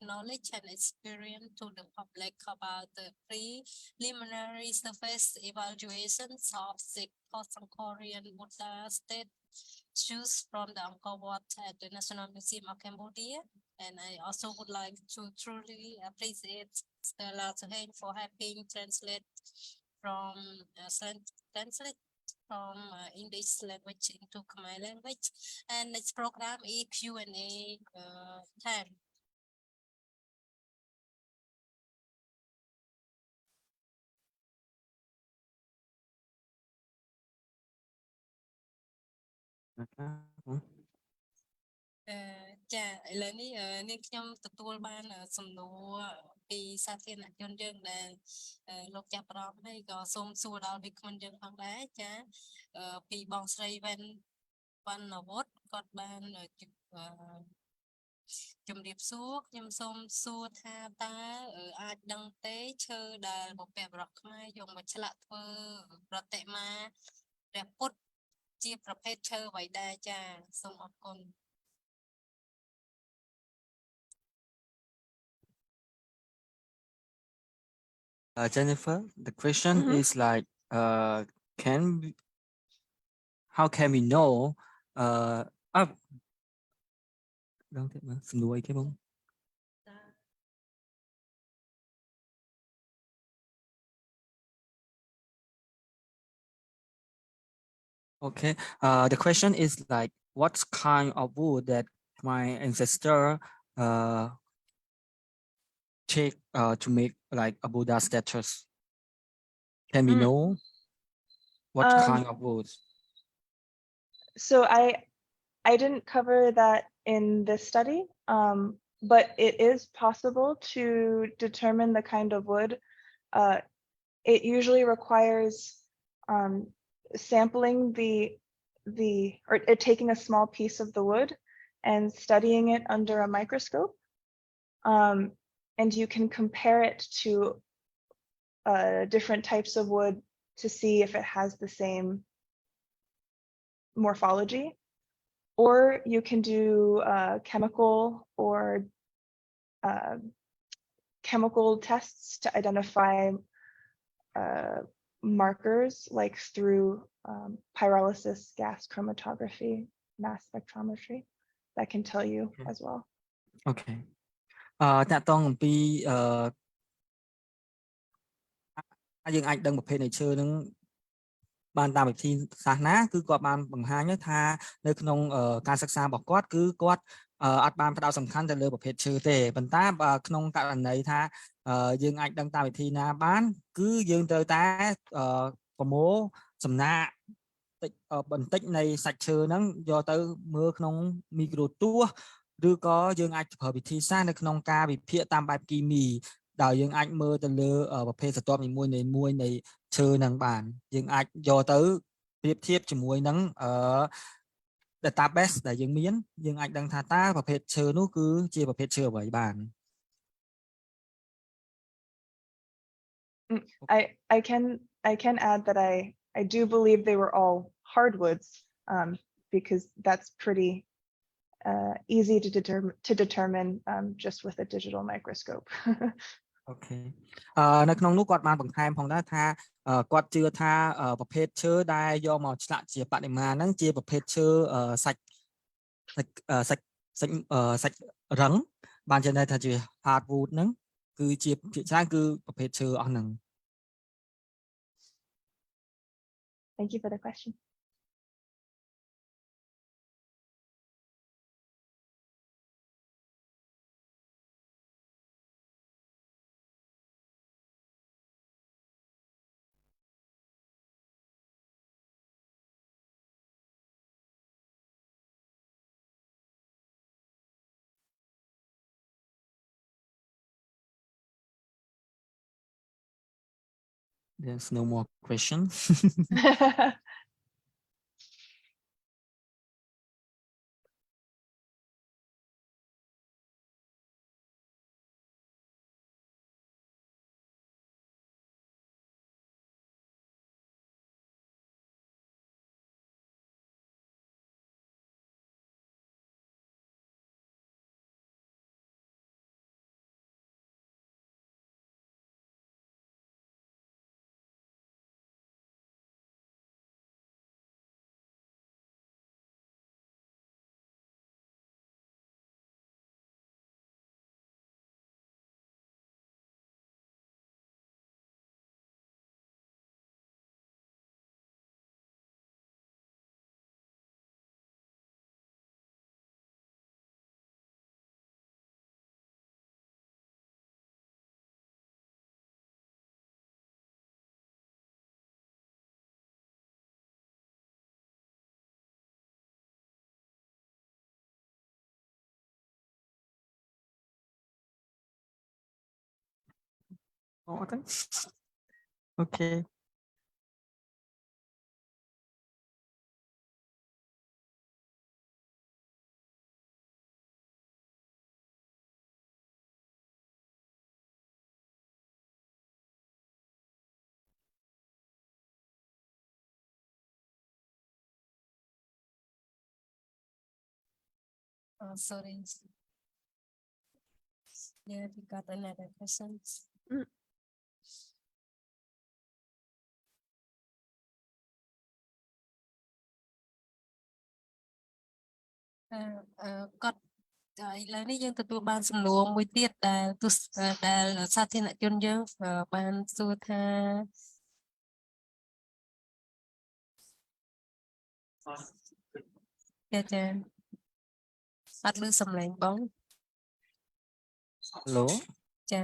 knowledge and experience to the public about the preliminary surface evaluations of the post-Angkorian Buddha statues from the Angkor Wat at the National Museum of Cambodia. And I also would like to truly appreciate Stella Suhain for helping translate from English language into Khmer language. And next program is Q&A time. Okay. ចាឥឡូវនេះនាងខ្ញុំទទួលបានសំណួរពីសាធារណជនយើងដែលលោកចាប់ផ្ដើមហើយក៏សូមសួរដល់វាគ្មិនយើងផងដែរចាពីបងស្រីវ៉ាន់វ៉ុតគាត់បានជំរាបសួរខ្ញុំសូមសួរថាតើអាចដឹងទេឈើដែលបុព្វបុរសខ្មែរយកមកឆ្លាក់ធ្វើប្រតិមាព្រះពុទ្ធជាប្រភេទឈើអ្វីដែរចាសូមអរគុណ Jennifer, the question is like, how can we know? Okay. The question is like, what kind of wood that my ancestor take to make like a Buddha statues? Can we know what kind of wood? So I didn't cover that in this study, but it is possible to determine the kind of wood. It usually requires sampling or taking a small piece of the wood and studying it under a microscope. And you can compare it to different types of wood to see if it has the same morphology. Or you can do chemical tests to identify markers, like through pyrolysis, gas chromatography, mass spectrometry, that can tell you as well. Okay. តាក់ទងអំពីយើងអាចដឹងប្រភេទនៃឈើនឹងបានតាមវិធីសាស្ត្រណាគឺគាត់បានបង្ហាញថានៅក្នុងការសិក្សារបស់គាត់គឺគាត់អត់បានផ្ដោតសំខាន់ទៅលើប្រភេទឈើទេប៉ុន្តែក្នុងករណីថាយើងអាចដឹងតាមវិធីណាបានគឺយើងត្រូវតែប្រមូលសំណាកបន្តិចនៃសាច់ឈើហ្នឹងយកទៅមើលក្នុងមីក្រូទស្សន៍ឬក៏យើងអាចប្រើវិធីសាស្ត្រនៅក្នុងការវិភាគតាមបែបគីមីដោយយើងអាចមើលទៅលើប្រភេទស្រទាប់នីមួយនៃឈើហ្នឹងបានយើងអាចយកទៅប្រៀបធៀបជាមួយនឹងdatabase ដែលយើងមានយើងអាចដឹងថាតើប្រភេទឈើនោះគឺជាប្រភេទឈើអ្វីបាន I can add that I do believe they were all hardwoods, because that's pretty easy to determine just with a digital microscope. Okay. នៅក្នុងនោះគាត់បានបន្ថែមផងដែរថាគាត់ជឿថាប្រភេទឈើដែលយកមកឆ្លាក់ជាបដិមាហ្នឹងជាប្រភេទឈើសាច់រឹងបានជាថាជា hardwood ហ្នឹងគឺជាភាគច្រើនគឺប្រភេទឈើអស់ហ្នឹង Thank you for the question. There's no more question. Okay. Okay. Sorry. Yeah, we got another question. Got ឥឡូវនេះយើងទទួលបានសំណួរមួយទៀតដែលសាធារណជនយើងបានសួរថាចាអត់ឮសំឡេងបង Hello. ចា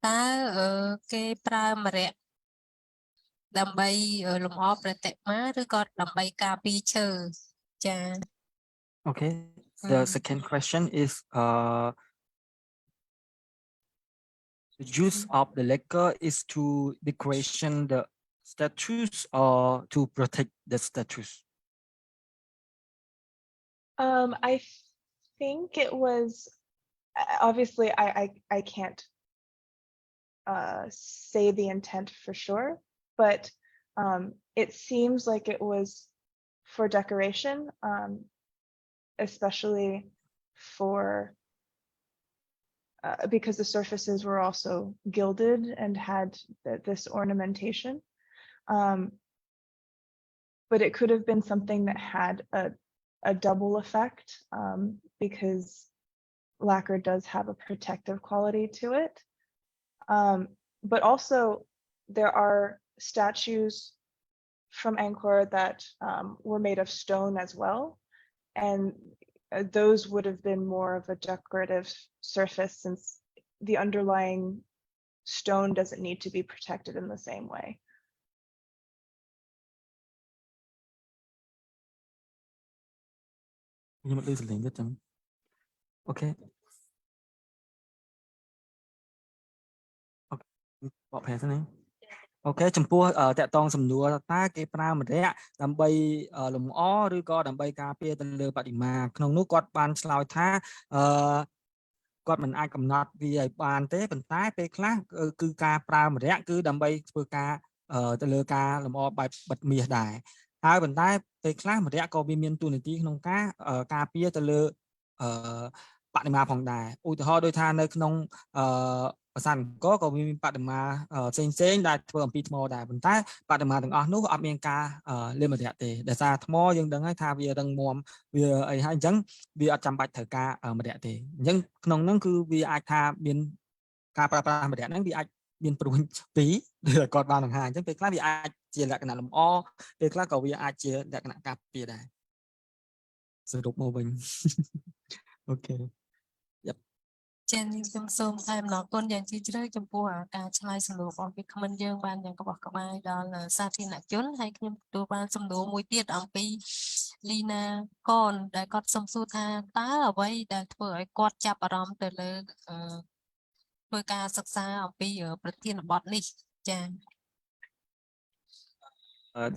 តើគេប្រើម្រ័ក្សណ៍ដើម្បីលម្អប្រតិមាឬក៏ដើម្បីការពារឈើចា Okay. The second question is the use of the lacquer is to decoration the statues or to protect the statues. I think it was obviously I can't say the intent for sure, but it seems like it was for decoration, especially for because the surfaces were also gilded and had this ornamentation. But it could have been something that had a double effect because lacquer does have a protective quality to it. But also there are statues from Angkor that were made of stone as well. And those would have been more of a decorative surface since the underlying stone doesn't need to be protected in the same way. Okay. Okay ចំពោះតកតងសំណួរតើគេប្រើម្រ័ក្សដើម្បីលម្អឬក៏ដើម្បីការពារទៅលើបដិមាក្នុងនោះគាត់បានឆ្លើយថាគាត់មិនអាចកំណត់វាឲ្យបានទេប៉ុន្តែពេលខ្លះគឺការប្រើម្រ័ក្សគឺដើម្បីធ្វើការទៅលើការលម្អបែបបិទមាសដែរហើយប៉ុន្តែពេលខ្លះម្រ័ក្សក៏វាមានតួនាទីក្នុងការពារទៅលើបដិមាផងដែរឧទាហរណ៍ដូចថានៅក្នុងប្រាសាទអង្គរក៏មានបដិមាផ្សេងដែលធ្វើអំពីថ្មដែរប៉ុន្តែបដិមាទាំងអស់នោះអត់មានការលាបម្រ័ក្សទេដោយសារថ្មយើងដឹងហើយថាវារឹងមាំវាអីហើយអញ្ចឹងវាអត់ចាំបាច់ត្រូវការម្រ័ក្សទេអញ្ចឹងក្នុងហ្នឹងគឺវាអាចថាមានការប្រើប្រាស់ម្រ័ក្សហ្នឹងវាអាចមានព្រួញពីរដែលគាត់បានបង្ហាញអញ្ចឹងពេលខ្លះវាអាចជាលក្ខណៈលម្អពេលខ្លះក៏វាអាចជាលក្ខណៈការពារដែរសរុបមកវិញអូខេចា៎ខ្ញុំសូមថ្លែងអំណរគុណយ៉ាងជ្រាលជ្រៅចំពោះការឆ្លើយសំណួររបស់វាគ្មិនយើងបានយ៉ាងក្បោះក្បាយដល់សាធារណជនហើយខ្ញុំទទួលបានសំណួរមួយទៀតអំពីលីណាកនដែលគាត់សំសួរថាតើអ្វីដែលធ្វើឲ្យគាត់ចាប់អារម្មណ៍ទៅលើធ្វើការសិក្សាអំពីប្រធានបទនេះចា៎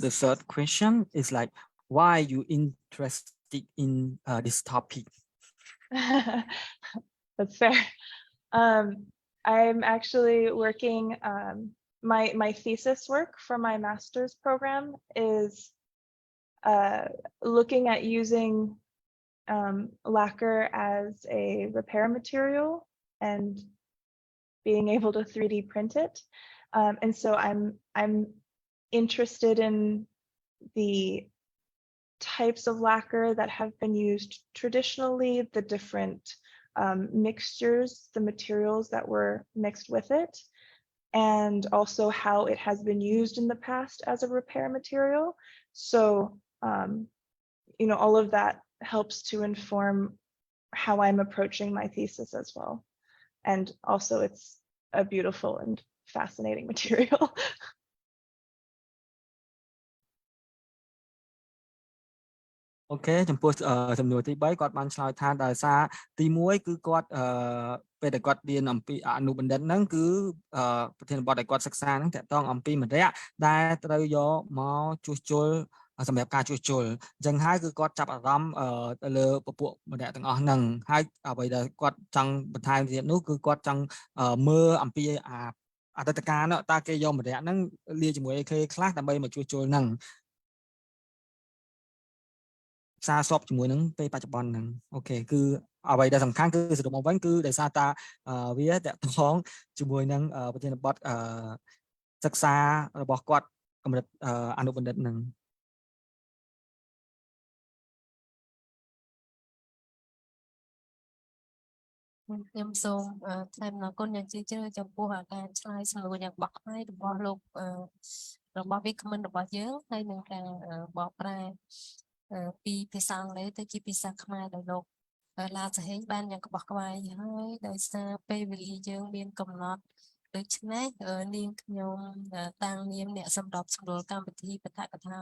The third question is like why you interested in this topic. That's fair. I'm actually working, my thesis work for my master's program is looking at using lacquer as a repair material and being able to 3D print it. And so I'm interested in the types of lacquer that have been used traditionally, the different mixtures, the materials that were mixed with it, and also how it has been used in the past as a repair material. So, you know, all of that helps to inform how I'm approaching my thesis as well. And also it's a beautiful and fascinating material. Okay ចំពោះសំណួរទី3គាត់បានឆ្លើយថាដោយសារទី1គឺគាត់ពេលដែលគាត់រៀនអំពីអនុបណ្ឌិតហ្នឹងគឺប្រធានបទដែលគាត់សិក្សាហ្នឹងតកតងអំពីម្រ័ក្សដែលត្រូវយកមកជួសជុលសម្រាប់ការជួសជុលអញ្ចឹងហើយគឺគាត់ចាប់អារម្មណ៍ទៅលើពពួកម្រ័ក្សទាំងអស់ហ្នឹងហើយអ្វីដែលគាត់ចង់បន្ថែមទៀតនោះគឺគាត់ចង់មើលអំពីអតីតកាលនោះតើគេយកម្រ័ក្សហ្នឹងលាយជាមួយអីខ្លះដើម្បីមកជួសជុលហ្នឹងសារសពជាមួយនឹងពេលបច្ចុប្បន្នហ្នឹងអូខេគឺអ្វីដែលសំខាន់គឺសរុបមកវិញគឺដោយសារតាវាតកតងជាមួយនឹងប្រធានបទសិក្សារបស់គាត់កម្រិតអនុបណ្ឌិតហ្នឹងខ្ញុំសូមថ្លែងអំណរគុណយ៉ាងជ្រាលជ្រៅចំពោះការឆ្លើយសំណួរយ៉ាងបកស្រាយរបស់លោករបស់វាគ្មិនរបស់យើងហើយនឹងការបកប្រែពីភាសាអង់គ្លេសទៅជាភាសាខ្មែរដោយលោកឡាសហេងបានយ៉ាងក្បោះក្បាយហើយដោយសារពេលវេលាយើងមានកំណត់ ដូច្នេះនាងខ្ញុំតាំងនាមអ្នកសម្របសម្រួលកម្មវិធីបឋកថា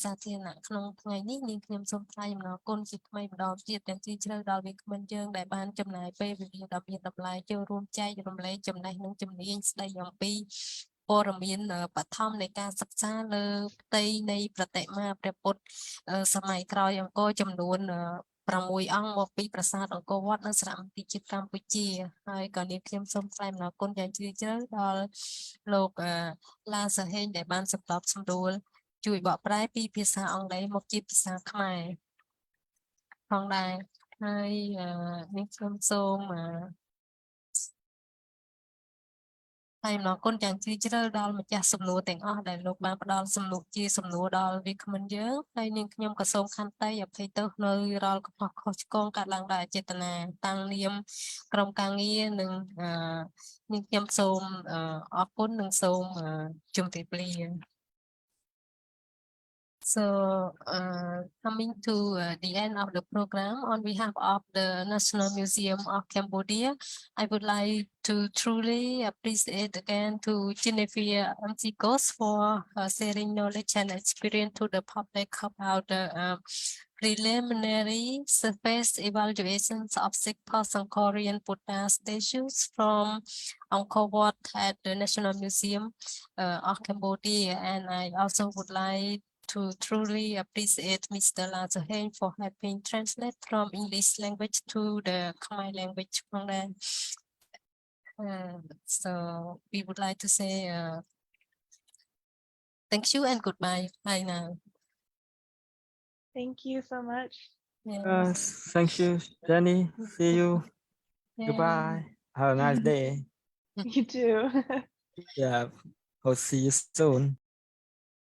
សាធារណៈក្នុងថ្ងៃនេះនាងខ្ញុំសូមថ្លែងអំណរគុណជាថ្មីម្ដងទៀតទាំងជ្រាលជ្រៅដល់វាគ្មិនយើងដែលបានចំណាយពេលវេលាដ៏មានតម្លៃចូលរួមចែករំលែកចំណេះនិងជំនាញស្ដីអំពីព័ត៌មានបឋមនៃការសិក្សាលើផ្ទៃនៃប្រតិមាព្រះពុទ្ធសម័យក្រោយអង្គរចំនួន6អង្គមកពីប្រាសាទអង្គរវត្តនៅសារមន្ទីរជាតិកម្ពុជាហើយក៏នាងខ្ញុំសូមថ្លែងអំណរគុណយ៉ាងជ្រាលជ្រៅដល់លោកឡាសាហេងដែលបានសម្របសម្រួលជួយបកប្រែពីភាសាអង់គ្លេសមកជាភាសាខ្មែរផងដែរហើយនាងខ្ញុំសូមហើយអំណរគុណយ៉ាងជ្រាលជ្រៅដល់ម្ចាស់សំណួរទាំងអស់ដែលលោកបានផ្ដល់សំណួរជាសំណួរដល់វាគ្មិនយើងហើយនាងខ្ញុំក៏សូមខន្តីអភ័យទោសនៅរាល់កំហុសខុសឆ្គងកើតឡើងដោយអចេតនាតាំងនាមក្រុមការងារនិងនាងខ្ញុំសូមអរគុណនិងសូមជម្រាបលា So coming to the end of the program, on behalf of the National Museum of Cambodia, I would like to truly appreciate again to Jennifer McGough for sharing knowledge and experience to the public about the preliminary surface evaluations of 6 post-Angkorian Buddha statues from Angkor Wat at the National Museum of Cambodia, and I also would like to truly appreciate Mr. Lazarhen for helping translate from English language to the Khmer language from there. So we would like to say thank you and goodbye. Bye now. Thank you so much. Yes. Thank you, Jenny. See you. Yeah. Goodbye. Have a nice day. You too. Yeah. Hope see you soon.